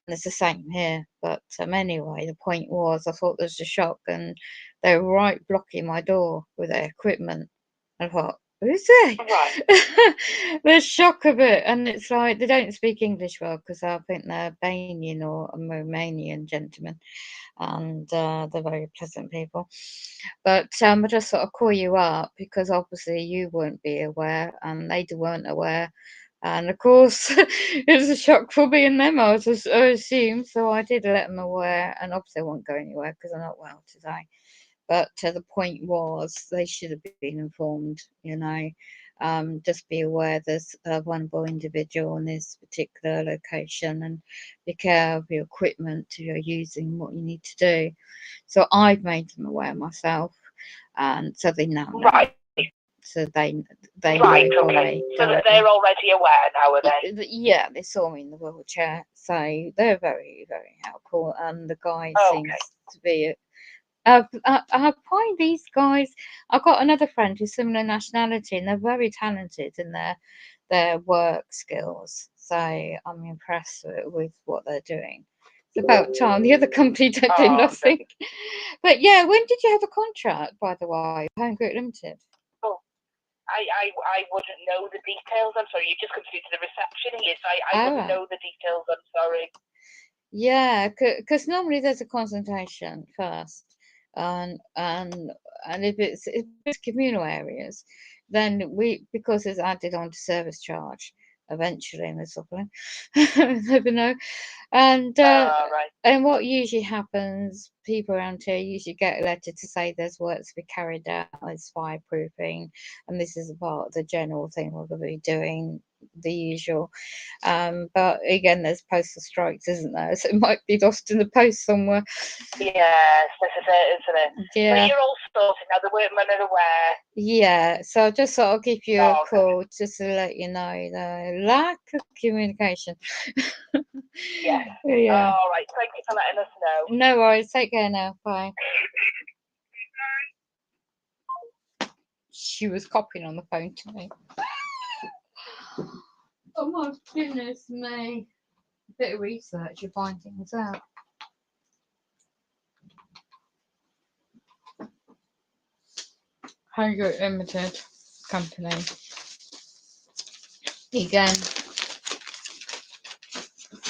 and it's the same here. But anyway, the point was, I thought there was a shock, and they were right blocking my door with their equipment. I thought, who's they? Right. The shock of it, and it's like they don't speak English well because I think they're Albanian or a Romanian gentleman, and they're very pleasant people. But I just sort of call you up because obviously you wouldn't be aware, and they weren't aware. And of course, it was a shock for me and them, I assume. So I did let them aware, and obviously I won't go anywhere because I'm not well today. But the point was, they should have been informed, you know. Just be aware there's a vulnerable individual in this particular location, and be careful of your equipment you're using, what you need to do. So I've made them aware myself, and so they now know. Right. So they Right, know for okay. me So directly. they're already aware now, are they? Yeah, they saw me in the wheelchair, so they're very, very helpful. And the guy Oh, seems okay. to be. I find these guys. I've got another friend who's similar nationality, and they're very talented in their work skills. So I'm impressed with what they're doing. It's about time the other company don't do nothing. But yeah, when did you have a contract, by the way? Home Group Limited. Oh, I wouldn't know the details. I'm sorry. You just come through to the reception here, so I wouldn't know the details. I'm sorry. Yeah, because normally there's a consultation first, and if it's communal areas, then because it's added on to service charge eventually in this something, never know. And Right. and what usually happens, people around here usually get a letter to say there's work to be carried out, it's fireproofing, and this is a part of the general thing we're going to be doing, the usual. But again, there's postal strikes, isn't there? So it might be lost in the post somewhere. Yes, this is it, isn't it? Yeah. But you're all sorted now. The workmen are aware. Yeah, so I just thought I'll give you a Oh, call just to let you know the lack of communication. Yes. Yeah. All right. Thank you for letting us know. No worries. Take care now. Bye. She was copying on the phone to me. Oh my goodness me. A bit of research, you find things out. Home Group Limited company. Again,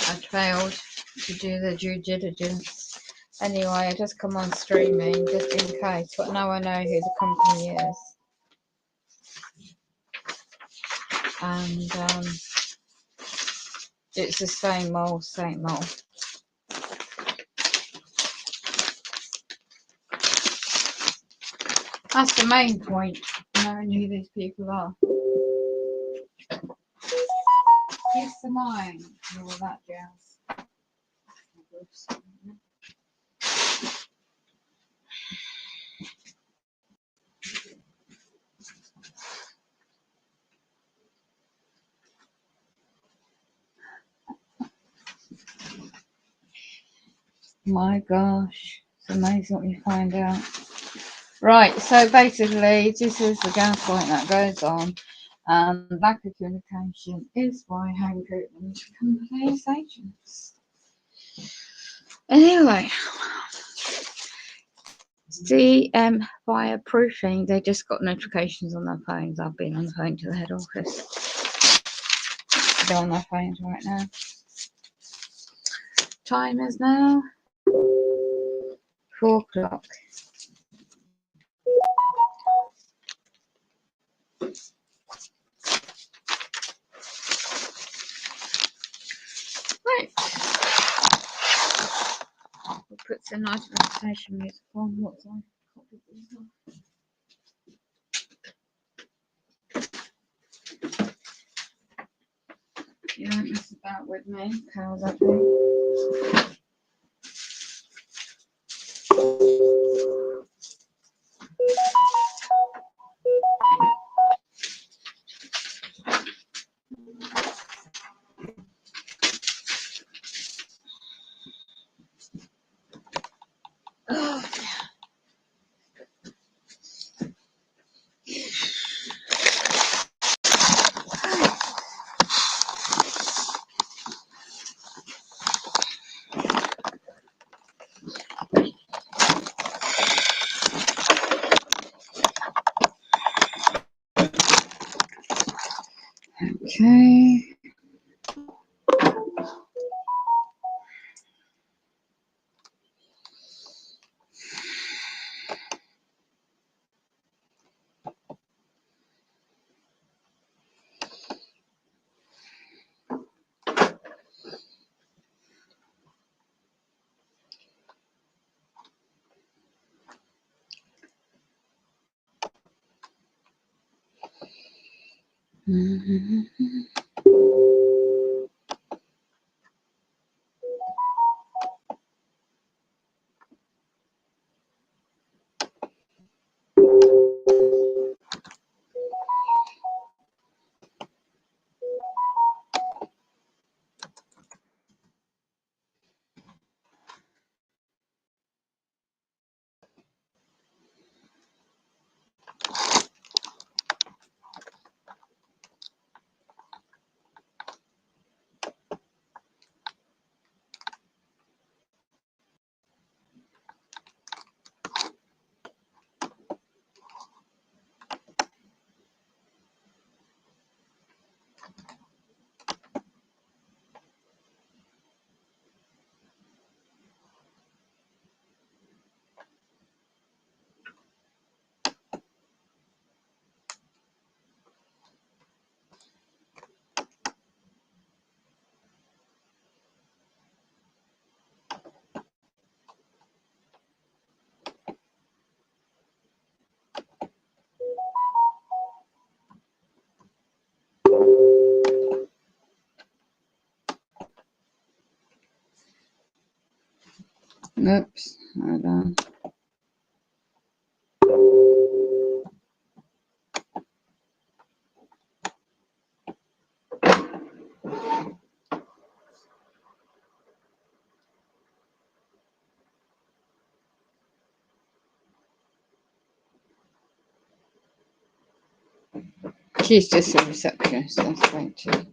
I failed to do the due diligence. Anyway, I just come on streaming just in case, but now I know who the company is. And it's the same old, same old. That's the main point, knowing who these people are. Peace of mind and all that jazz. My gosh, it's amazing what you find out. Right, so basically, this is the gas point that goes on, and lack of communication is why home group and companies agents. Anyway, CM fireproofing, they just got notifications on their phones. I've been on the phone to the head office. They're on their phones right now. Time is now 4 o'clock. puts a nice meditation music on. What's on? You don't mess about with me, how's that be? Okay. Oops, hold on. She's just a receptionist, that's right too.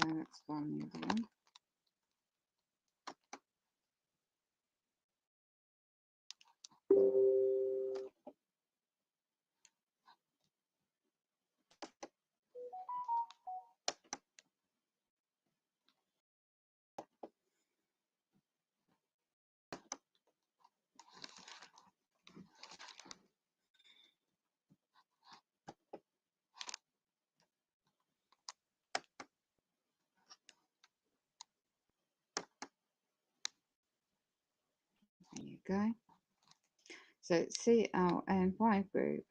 So let's go on the other one. There you go. So CLNY Group,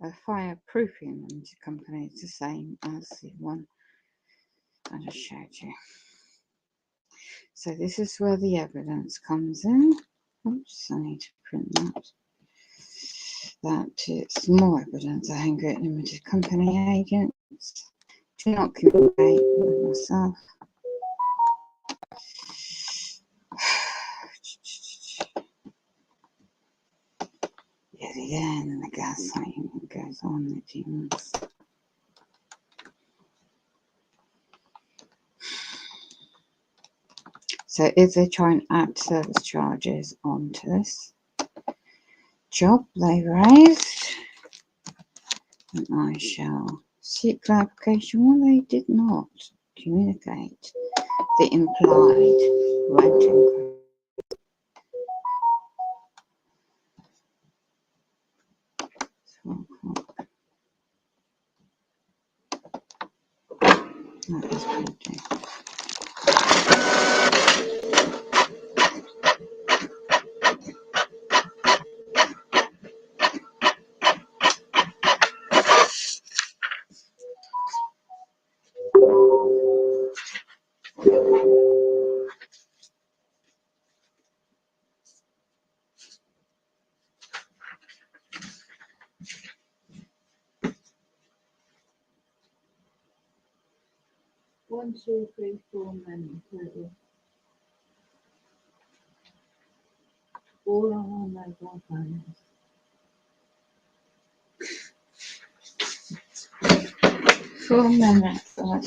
a fireproofing limited company, is the same as the one I just showed you. So this is where the evidence comes in. Oops, I need to print that. That it's more evidence. A Hungary limited company agents do not communicate with myself. Yet again, the gaslighting goes on, the demons. So if they try and add service charges onto this job they raised, then I shall seek clarification. Well, they did not communicate the implied rent increase. That is printing. One, two, three, 4 men total. All on our mobile phones. For a minute, but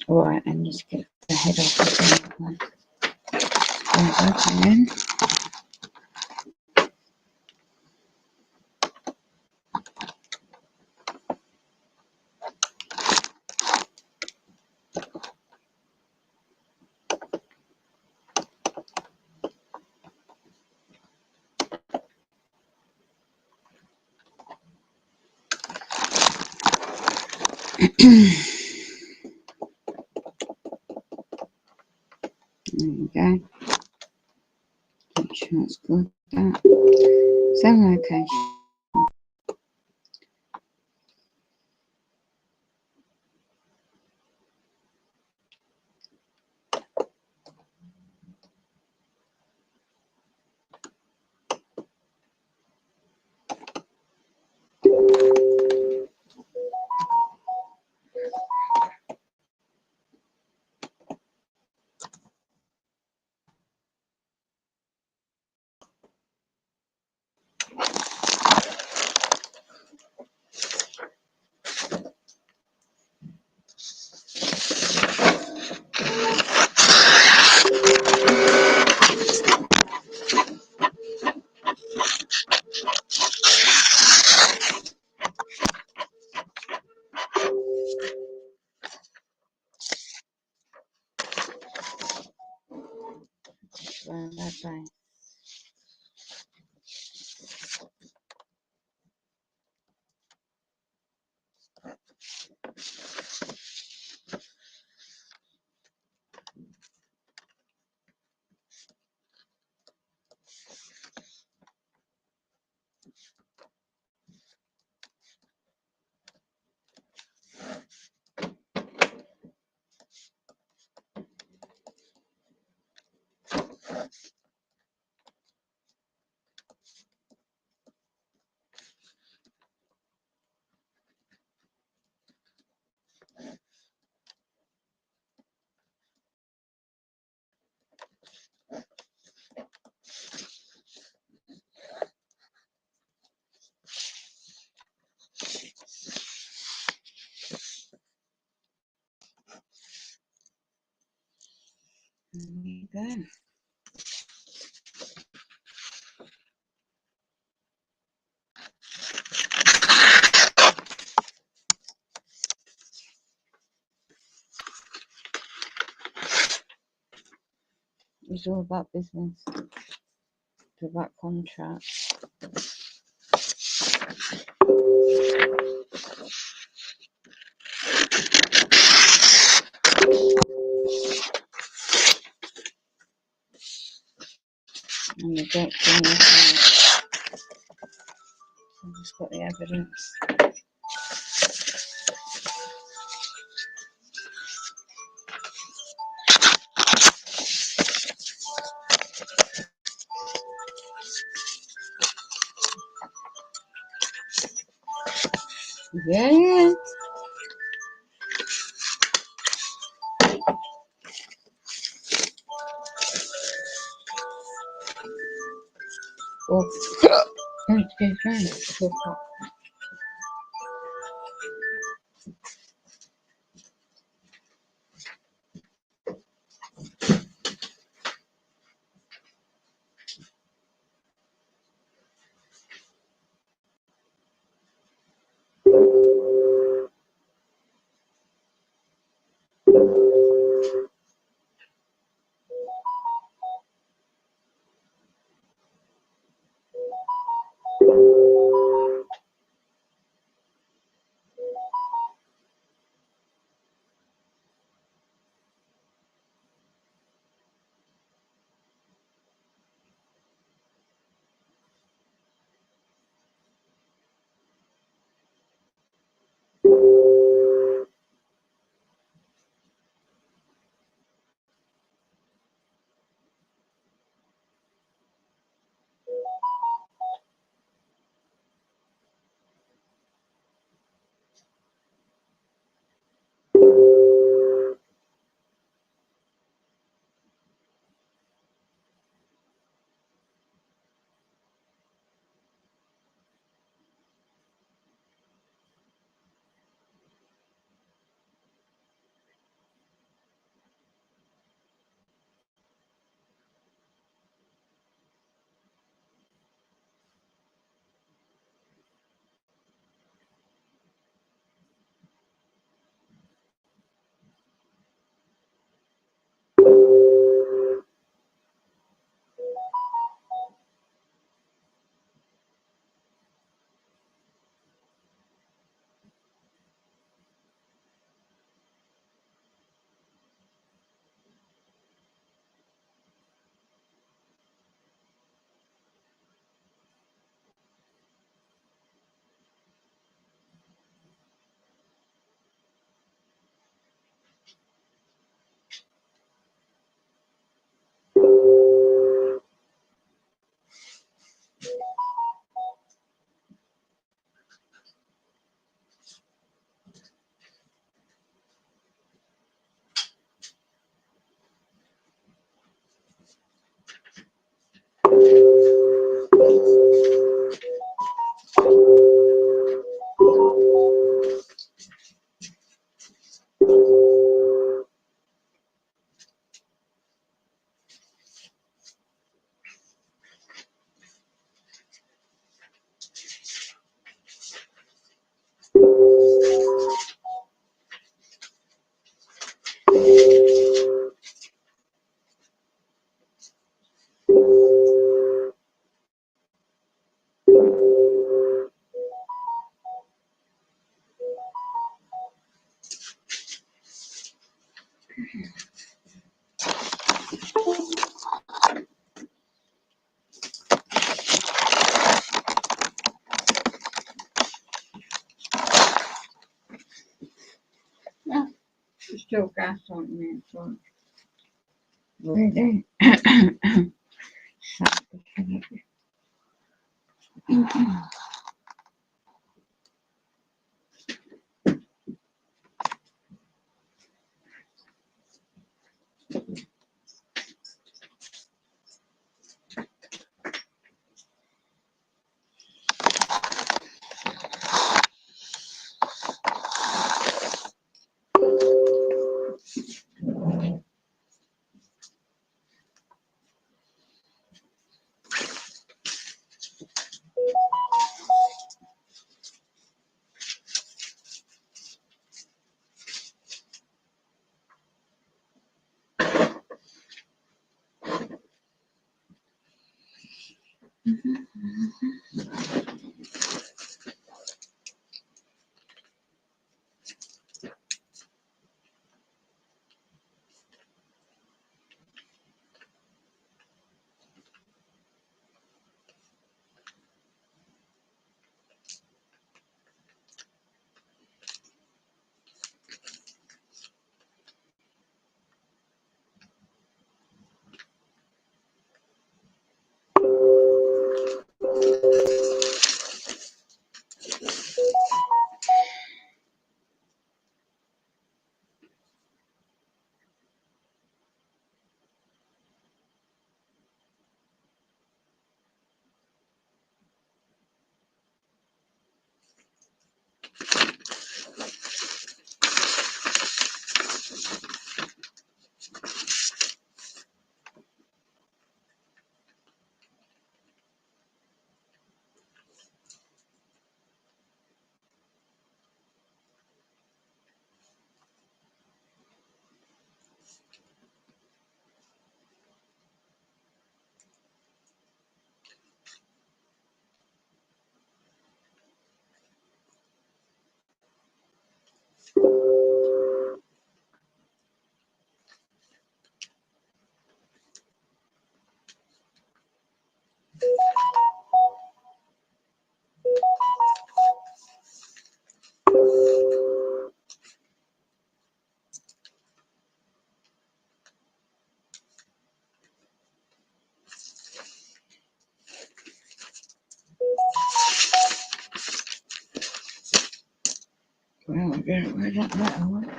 right, I need to get the head off the one. Again. There you go. Make sure it's good. That. Same location. It's all about business. It's about contracts. And the doctrine is right. I've just got the evidence. Yeah. Oh, excuse me. Yeah, there's still gas on me, so really. Well, I don't know where that letter went.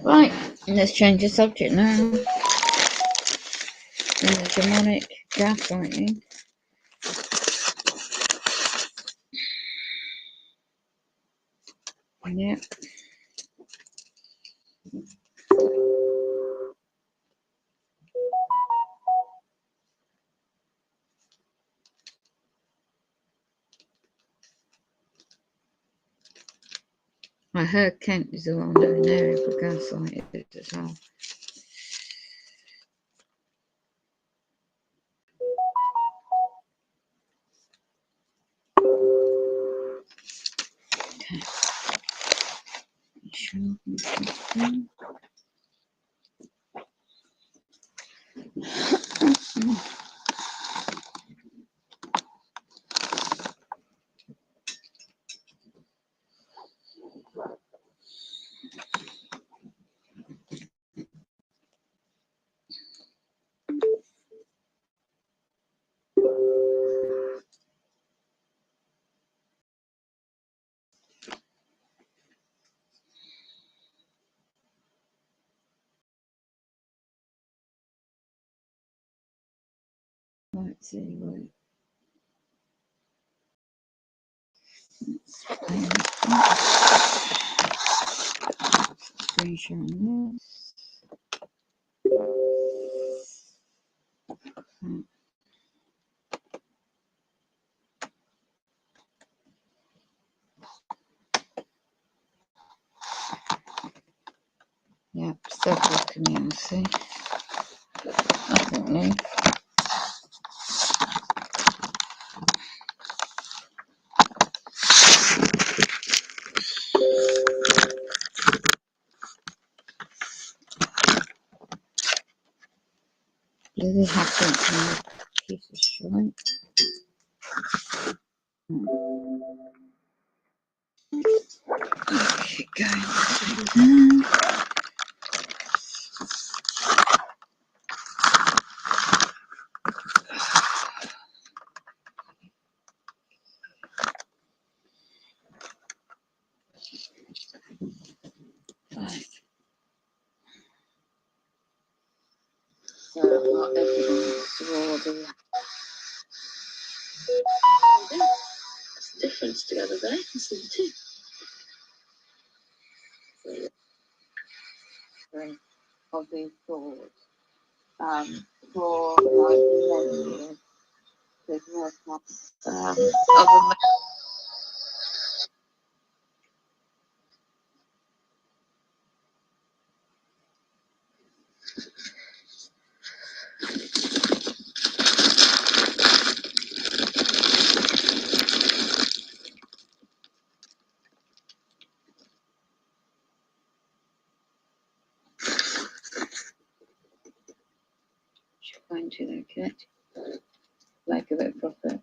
Right, let's change the subject now. In the demonic gaslighting. Yeah. I heard Kent is a well-known area for gaslighting as well. Let's see, right. Screen sharing this. Yeah, several community. Nothing new. Really happened to me. Piece of shit. Keep going. So not evidence for the difference together there. You can see the two. Of these thoughts for like many years. There's no other going to though, connect, make a bit of profit.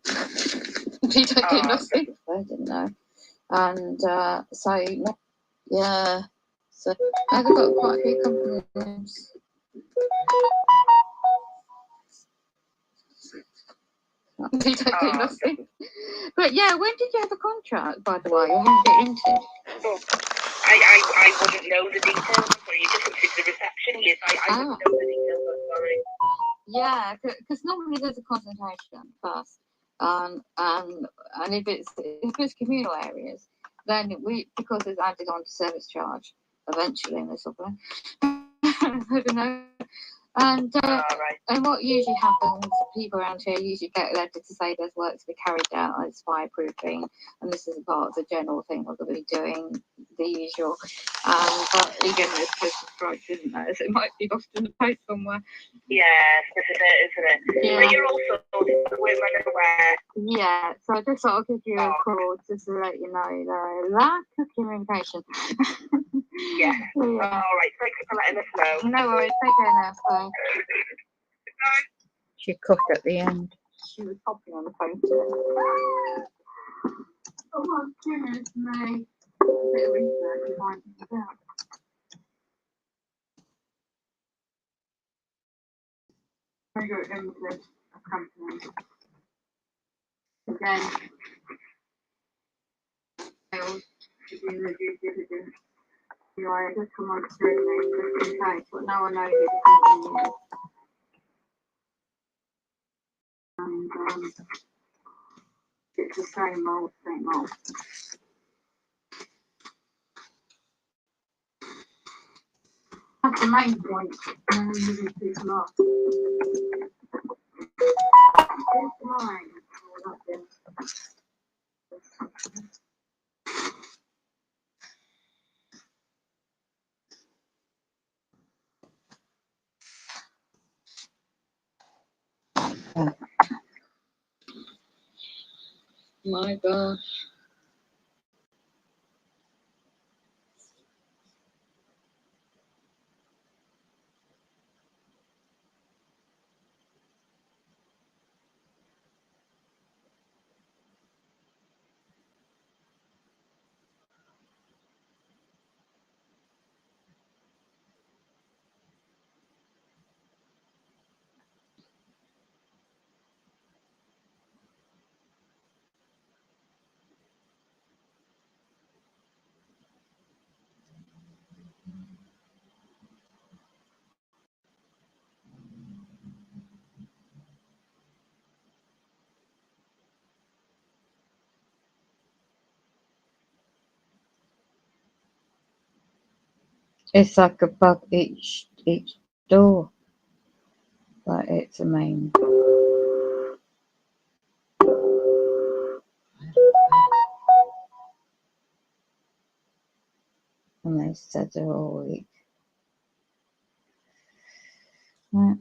You don't get nothing. I didn't know. And so, yeah. So now they've got quite a few companies. You don't do nothing. But yeah, when did you have a contract, by the way? I haven't get into it. Well, I wouldn't know the details. Sorry, you just went through to the reception. Yes, I wouldn't know the details. I'm sorry. Yeah, because normally there's a consultation first, and if it's communal areas, then because it's added on to service charge eventually in this something. I don't know. And Right. and what usually happens, people around here usually get a letter to say there's work to be carried out and it's fireproofing, and this is a part of the general thing we're going to be doing, the usual. But again, there's postal strikes, isn't there? So it might be lost in the post somewhere. Yes, this is it, isn't it? Yeah. But you're also women aware. Yeah, so I just thought I'll give you a call just to let you know the lack of communication. Yeah. Yeah. All right, thank you for letting us know. No worries, take care now. Bye. She coughed at the end. She was popping on the phone too. Oh my goodness me. A bit of research to find things out. I got into a company. Again, sales to do the due diligence. I just come on screening just in case, but now I know who the company is. And it's the same old. That's the main point. And then you do people off. It's mine. Oh, that's it. My gosh. It's like a bug each door, but it's a main. And they said they're all week. Right.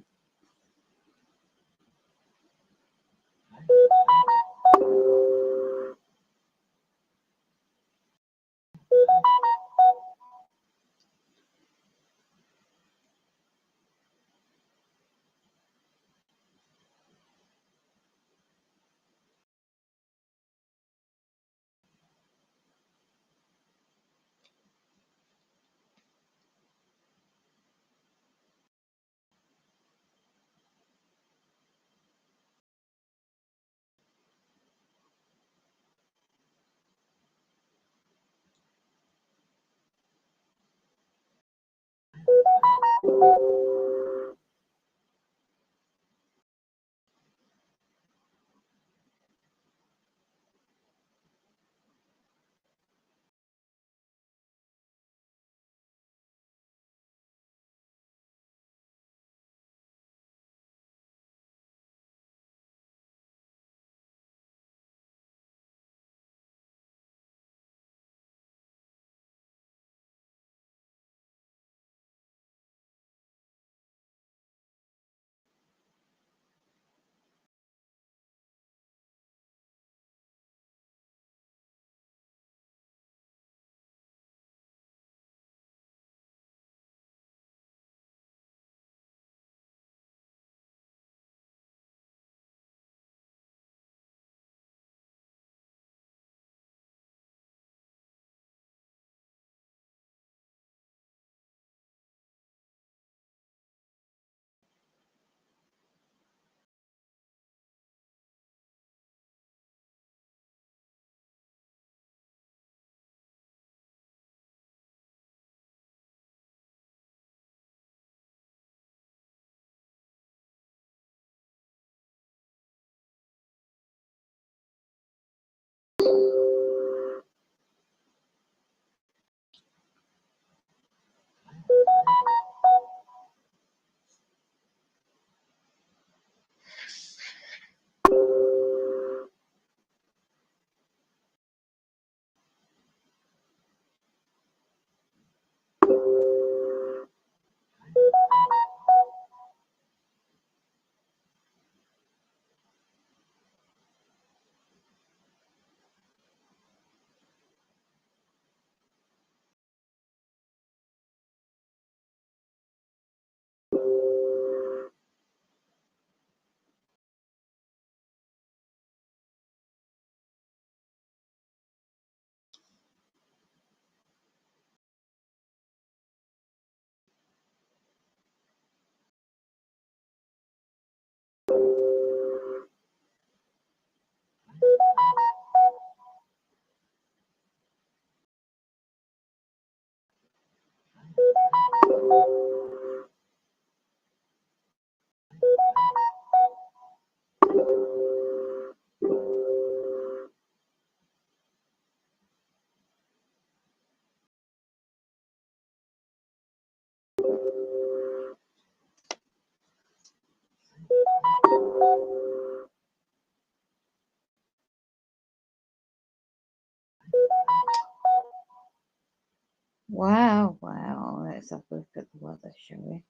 Wow, wow. Let's have a look at the weather, shall we?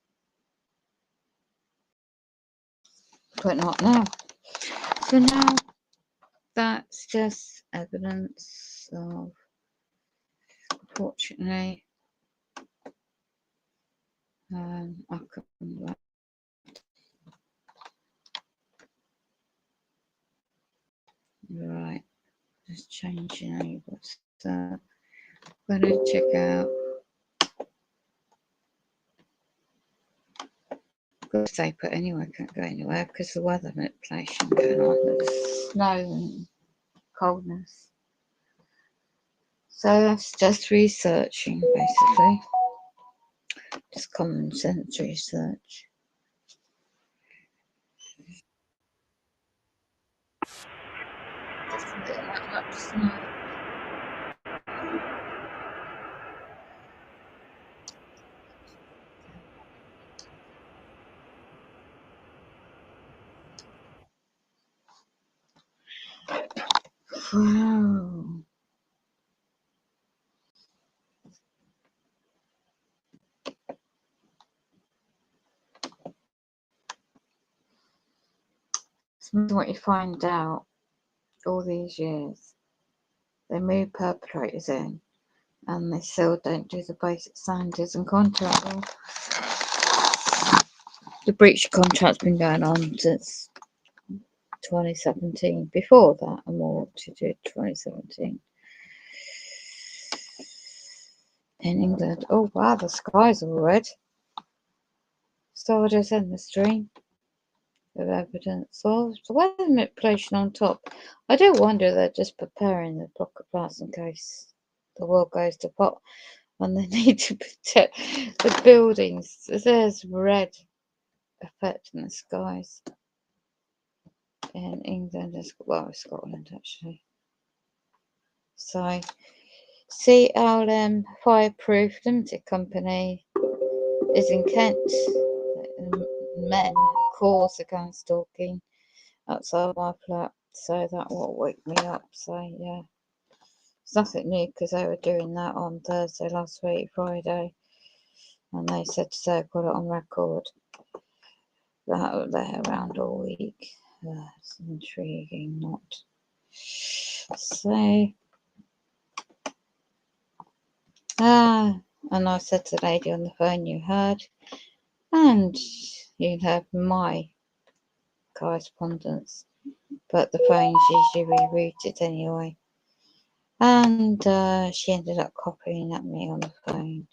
But not now. So now that's just evidence of, unfortunately, I couldn't. Right, just changing over. So I'm going to check out. Got to stay put anyway, can't go anywhere because the weather manipulation going on. There's snow and coldness. So that's just researching basically. Just common sense research. Doesn't get that much snow. Wow. It's what you find out all these years. They move perpetrators in and they still don't do the basic standards and contract law. The breach of contract's been going on since 2017. Before that, and more to do 2017. In England. Oh wow, the skies are red. Soldiers in the stream of evidence. Well, the weather manipulation on top. I do wonder they're just preparing the pocket plants in case the world goes to pot and they need to protect the buildings. There's red affecting the skies in England as well as Scotland actually. So CLM Fireproof Limited Company is in Kent. Men cause of gun stalking outside my flat, so that will wake me up. So yeah, it's nothing new because they were doing that on Thursday last week, Friday, and they said to say got it on record. That they're around all week. It's intriguing, not so. And I said to the lady on the phone, you heard, and you have my correspondence, but the phone's usually rerouted anyway. And she ended up copying at me on the phone,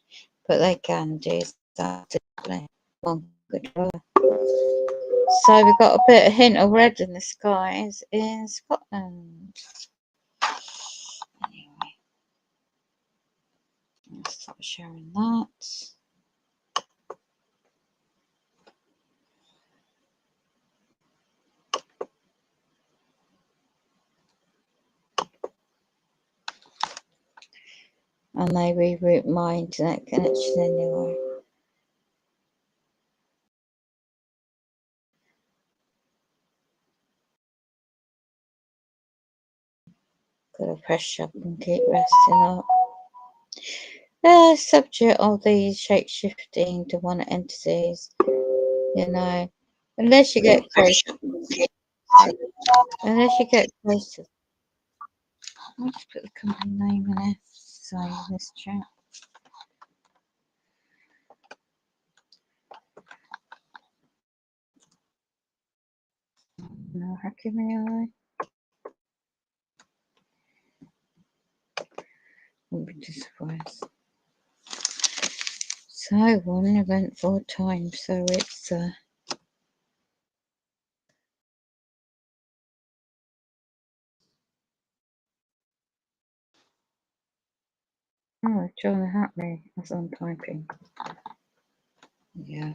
but they can do that on controller. So we've got a bit of hint of red in the skies in Scotland. Anyway, I'll start sharing that. And they reroute my internet connection anyway. Gotta press up and keep resting up. Subject of these shape shifting to one entities, you know, unless you get close, unless you get close to. I'll just put the company name in it. So in this chat. No hacking me eye. Won't be too surprised. So one event 4 times, so it's oh, trying to hack me as I'm typing. Yeah.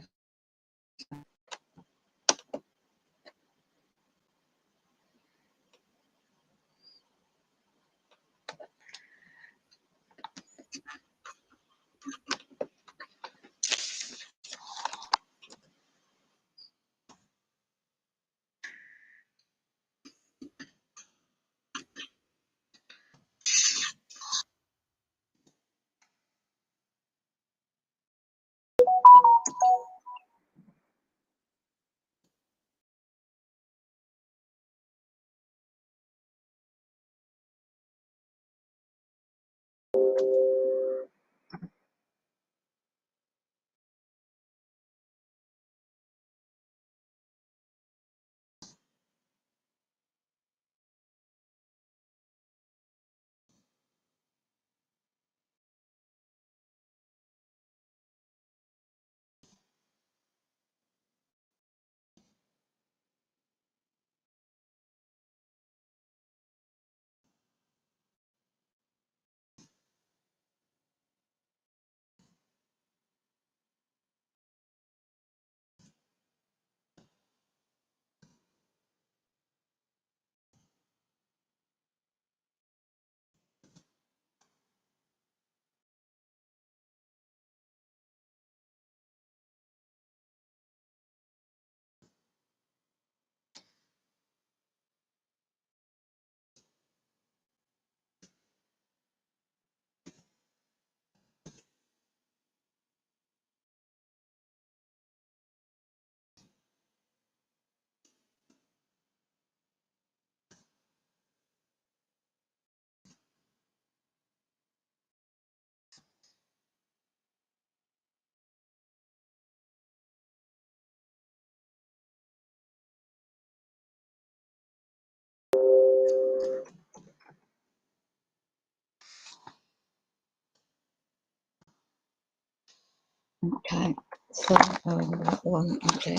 Okay. So that one, okay.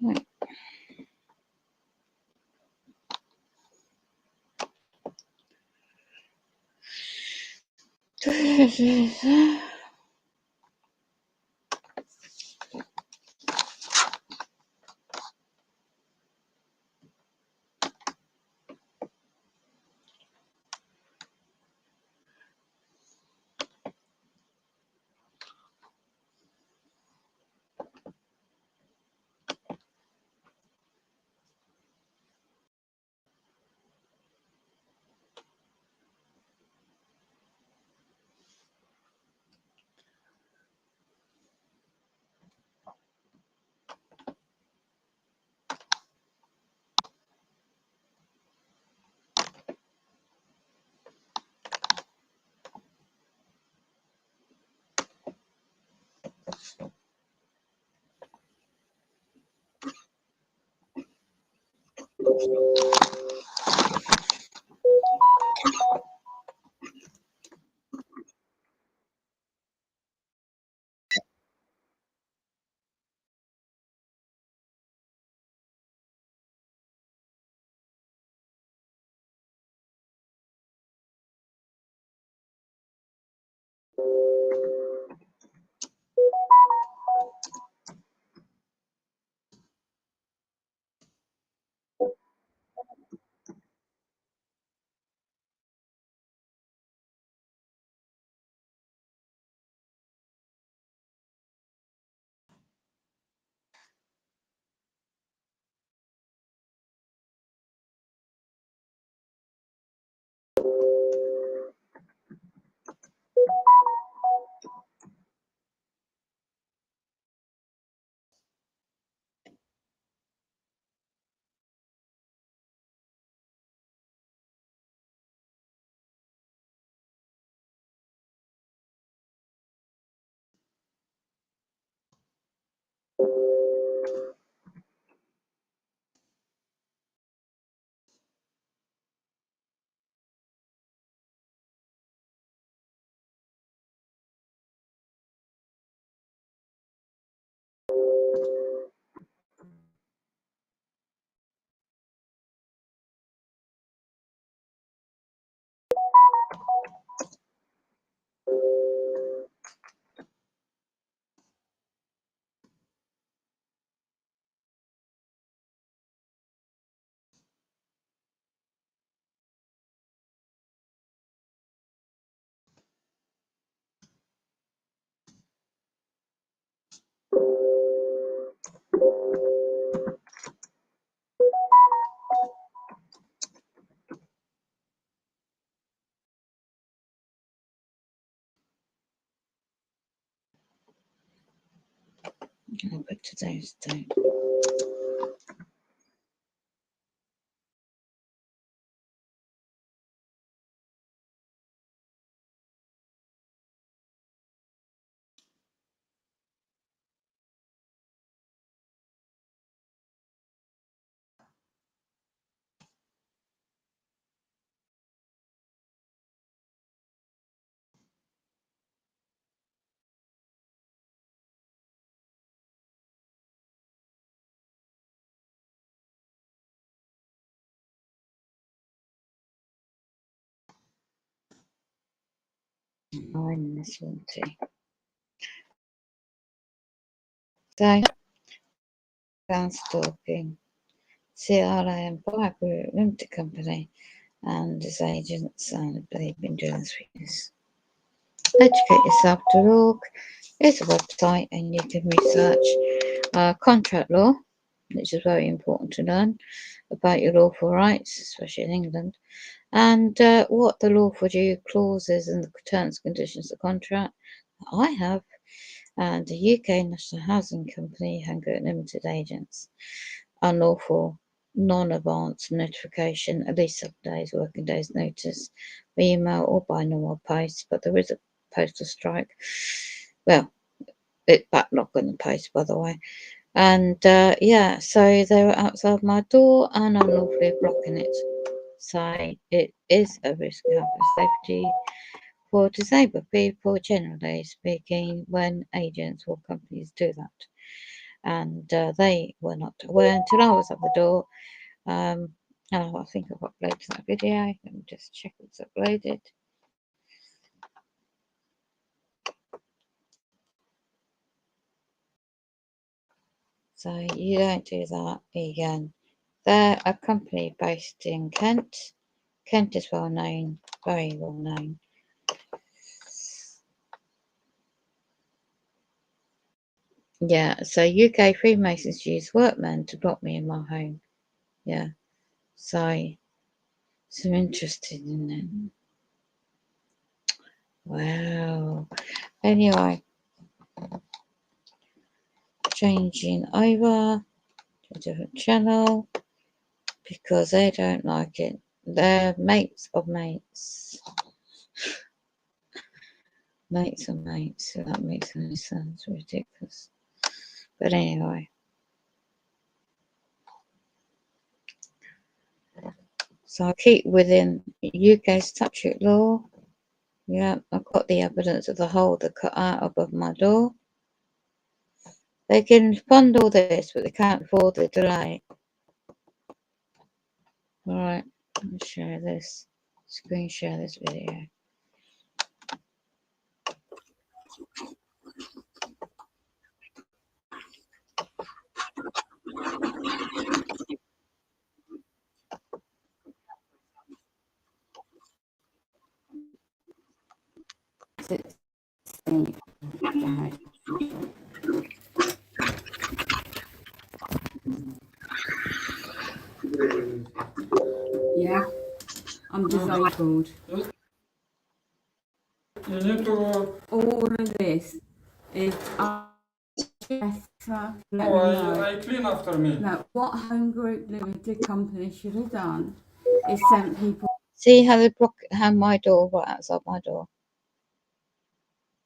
Right. I'll put today's date. -40. So, gangstaking. CRA Empire Group Limited Company and his agents, and they've been doing this for years. Educateyourself.org is a website, and you can research contract law, which is very important to learn about your lawful rights, especially in England, and what the lawful due clauses and the terms and conditions of contract that I have, and the UK National Housing Company Hungary Limited Agents. Unlawful non-advance notification, at least 7 days working days notice, by email or by normal post, but there is a postal strike. Well, it's backlog on the post, by the way. And yeah, so they were outside my door and unlawfully blocking it. So it is a risk of health and safety for disabled people, generally speaking, when agents or companies do that. And they were not aware until I was at the door. Oh, I think I've uploaded that video. Let me just check it's uploaded. So you don't do that again. They're a company based in Kent. Kent is well known, very well known. Yeah, so UK Freemasons use workmen to block me in my home. Yeah, so some interesting, isn't it? Wow. Anyway, changing over to a different channel because they don't like it. They're mates of mates. Mates of mates. So that makes any sense. Ridiculous. But anyway. So I keep within UK statute law. Yeah, I've got the evidence of the hole that cut out above my door. They can fund all this, but they can't afford the delay. Alright, let me share this. Screen share this video. Yeah, I'm disabled. You need to. All of this is better. Let Oh, me know. I clean after me. Now, what Home Group Limited Company should have done is sent people. See how they block my door right outside my door?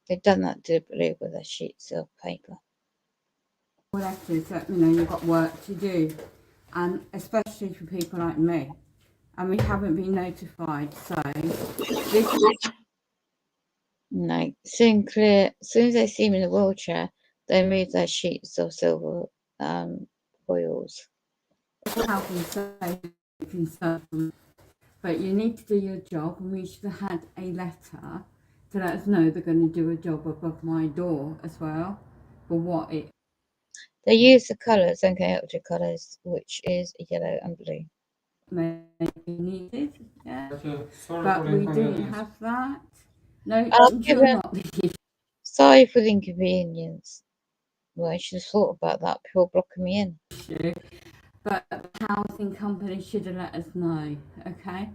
They've done that deliberately with their sheets of paper. letters that, you know, you've got work to do, and especially for people like me, and we haven't been notified. So this No, Sinclair, as soon as they see me in the wheelchair, they move their sheets of silver foils. is health and safety concern, but you need to do your job, and we should have had a letter to let us know they're going to do a job above my door as well, for what it They use the colours, MK colours, which is yellow and blue. may be needed. Yeah, Sorry but for we didn't inconvenience. have that. No, I'll give you're them not the sorry for the inconvenience. Well, I should have thought about that before blocking me in. issue, but the housing company should have let us know. Okay.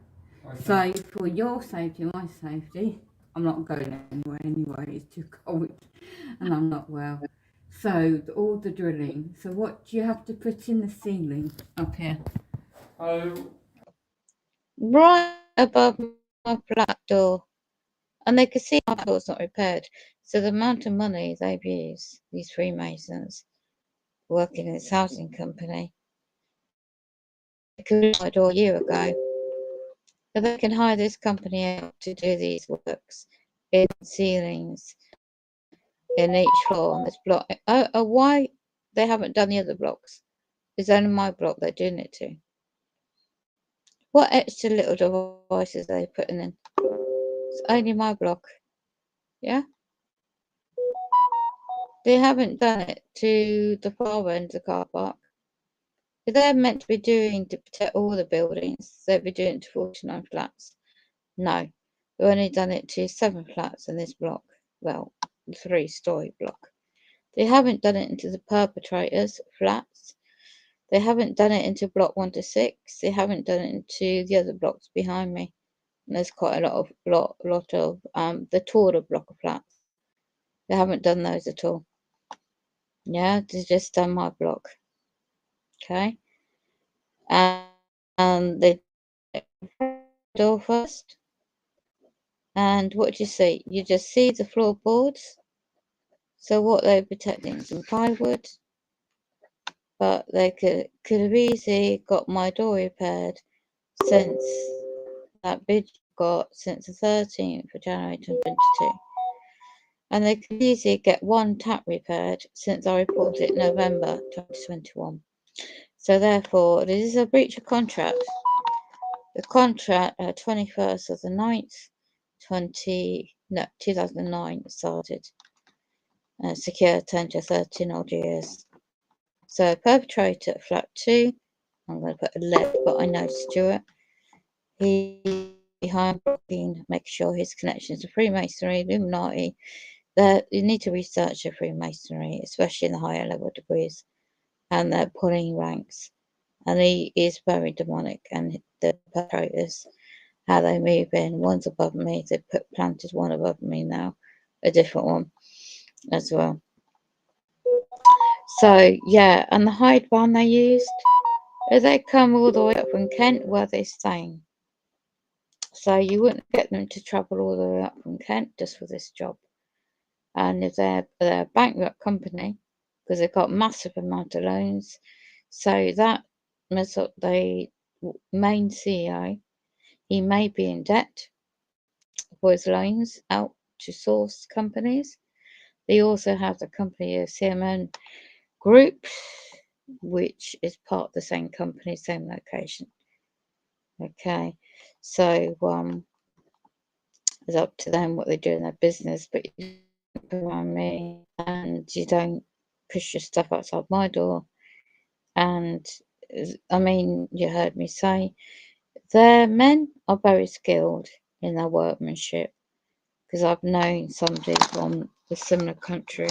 Okay. So for your safety, my safety, I'm not going anywhere anyway. It's too cold, and I'm not well. So all the drilling. So what do you have to put in the ceiling up here? Right above my flat door. And they could see my door's not repaired. So the amount of money they've used, these Freemasons, working in this housing company, they could have my door a year ago. But they can hire this company out to do these works in ceilings in each floor on this block. Why they haven't done the other blocks? It's only my block they're doing it to. What extra little devices are they putting in? It's only my block. Yeah? They haven't done it to the far end of the car park. If they're meant to be doing to protect all the buildings, they'd be doing it to 49 flats. No, they've only done it to 7 flats in this block. Well, the 3-story block. They haven't done it into the perpetrators' flats. They haven't done it into block 1 to 6. They haven't done it into the other blocks behind me. And there's quite a lot of the taller block of flats. They haven't done those at all. Yeah, they just done my block. Okay, and they door first. And what do you see? You just see the floorboards. So what they're protecting is some plywood, but they could have easily got my door repaired since that bid got since the 13th of January 2022. And they could easily get one tap repaired since I reported it November 2021. So therefore, this is a breach of contract. The contract 21st of the 9th, 2009 started. Secure 10 to 13 odd years. So perpetrator at flat 2, I'm going to put 11, but I know Stuart. He behind blocking, make sure his connections to Freemasonry, Illuminati. That you need to research the Freemasonry, especially in the higher level degrees, and they're pulling ranks. And he is very demonic, and the perpetrators, how they move in. One's above me. They planted one above me now, a different one as well. So yeah, and the hide barn they used, they come all the way up from Kent where they're staying. So you wouldn't get them to travel all the way up from Kent just for this job. And if they're a bankrupt company, because they've got massive amount of loans, so that the main CEO, he may be in debt for his loans out to source companies. They also have the company of CMN Group, which is part of the same company, same location. Okay, so it's up to them what they do in their business, but you don't come around me and you don't push your stuff outside my door. And I mean, you heard me say, their men are very skilled in their workmanship, because I've known somebody from a similar country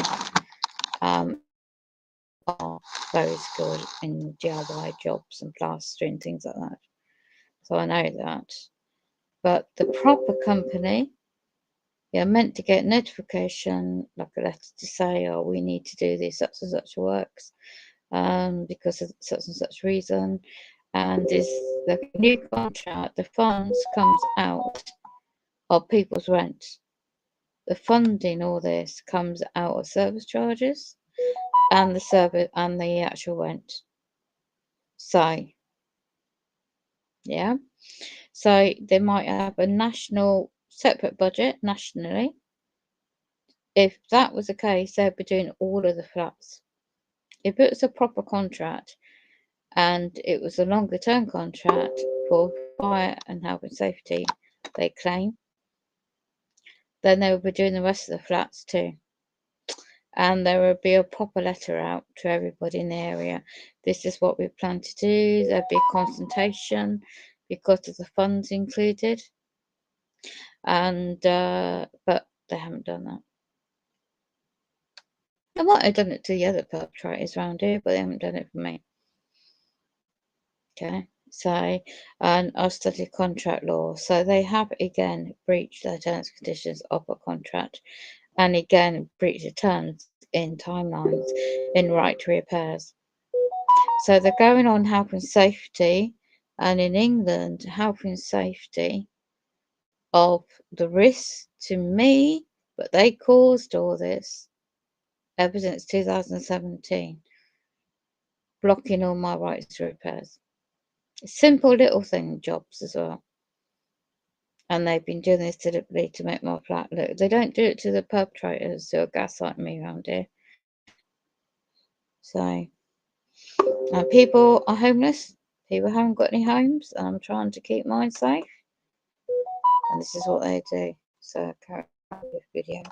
are very skilled in DIY jobs and plastering, things like that. So I know that. But the proper company, you're meant to get notification, like a letter to say, oh, we need to do this, such and such works, because of such and such reason. And this the new contract, the funds comes out of people's rent. The funding, all this comes out of service charges and the service and the actual rent. So, yeah. So they might have a national separate budget nationally. If that was the case, they'd be doing all of the flats. If it was a proper contract and it was a longer term contract for fire and health and safety, they claim, then they would be doing the rest of the flats too. And there would be a proper letter out to everybody in the area. This is what we plan to do. There'd be a consultation because of the funds included. And but they haven't done that. They might have done it to the other perpetrators around here, but they haven't done it for me. Okay, so and I've studied contract law, so they have again breached their terms and conditions of a contract, and again breached the terms in timelines in right to repairs. So they're going on health and safety, and in England, health and safety of the risk to me, but they caused all this ever since 2017, blocking all my rights to repairs. Simple little thing jobs as well. And they've been doing this deliberately to make my flat look. They don't do it to the perpetrators who are gaslighting me around here. So, people are homeless. People haven't got any homes, and I'm trying to keep mine safe. And this is what they do. So, carry on with the video.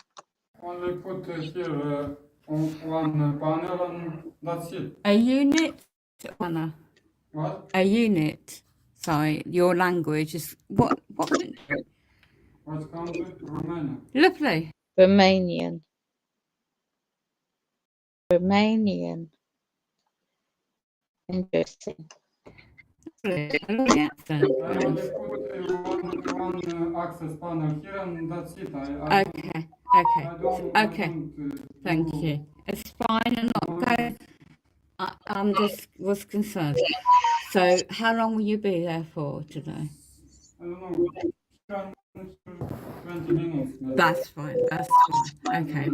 Only put here one panel and that's it. A unit, Anna. What? A unit. Sorry, your language is what country? What country? Romania. Lovely. Romanian. Romanian. Interesting. Lovely. I love the accent. I only put one access panel here and that's it. I Okay, okay. Thank you. It's fine. I'm not going. I'm just was concerned. So, how long will you be there for today? I don't know. 20 minutes. That's fine. That's fine. Okay.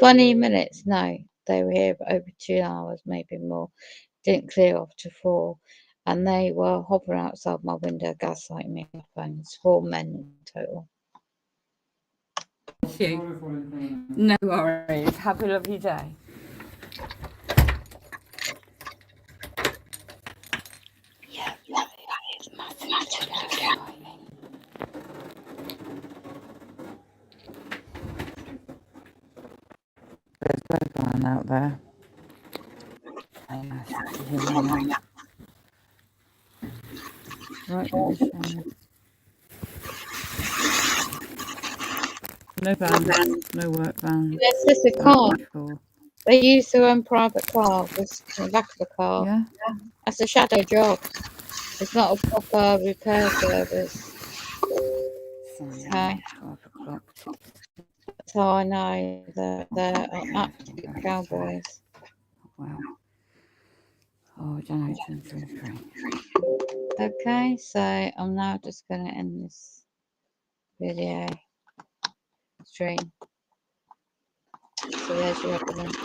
20 minutes? No. They were here for over 2 hours, maybe more. Didn't clear off to 4. And they were hovering outside my window, gaslighting me on the phone. It's 4 men in total. Thank you. Sorry for inconvenience. No worries. Have a lovely day. Yeah, that is massive. There's no one out there. Right, no van, no work van. It's just a car. They use their own private car, just in the back of the car. Yeah. That's a shadow job. It's not a proper repair service. Okay. 12 o'clock. That's how I know that they're absolute cowboys. Wow. Oh, I don't know, 2, 3. Okay, so I'm now just going to end this video stream. So there's your evidence.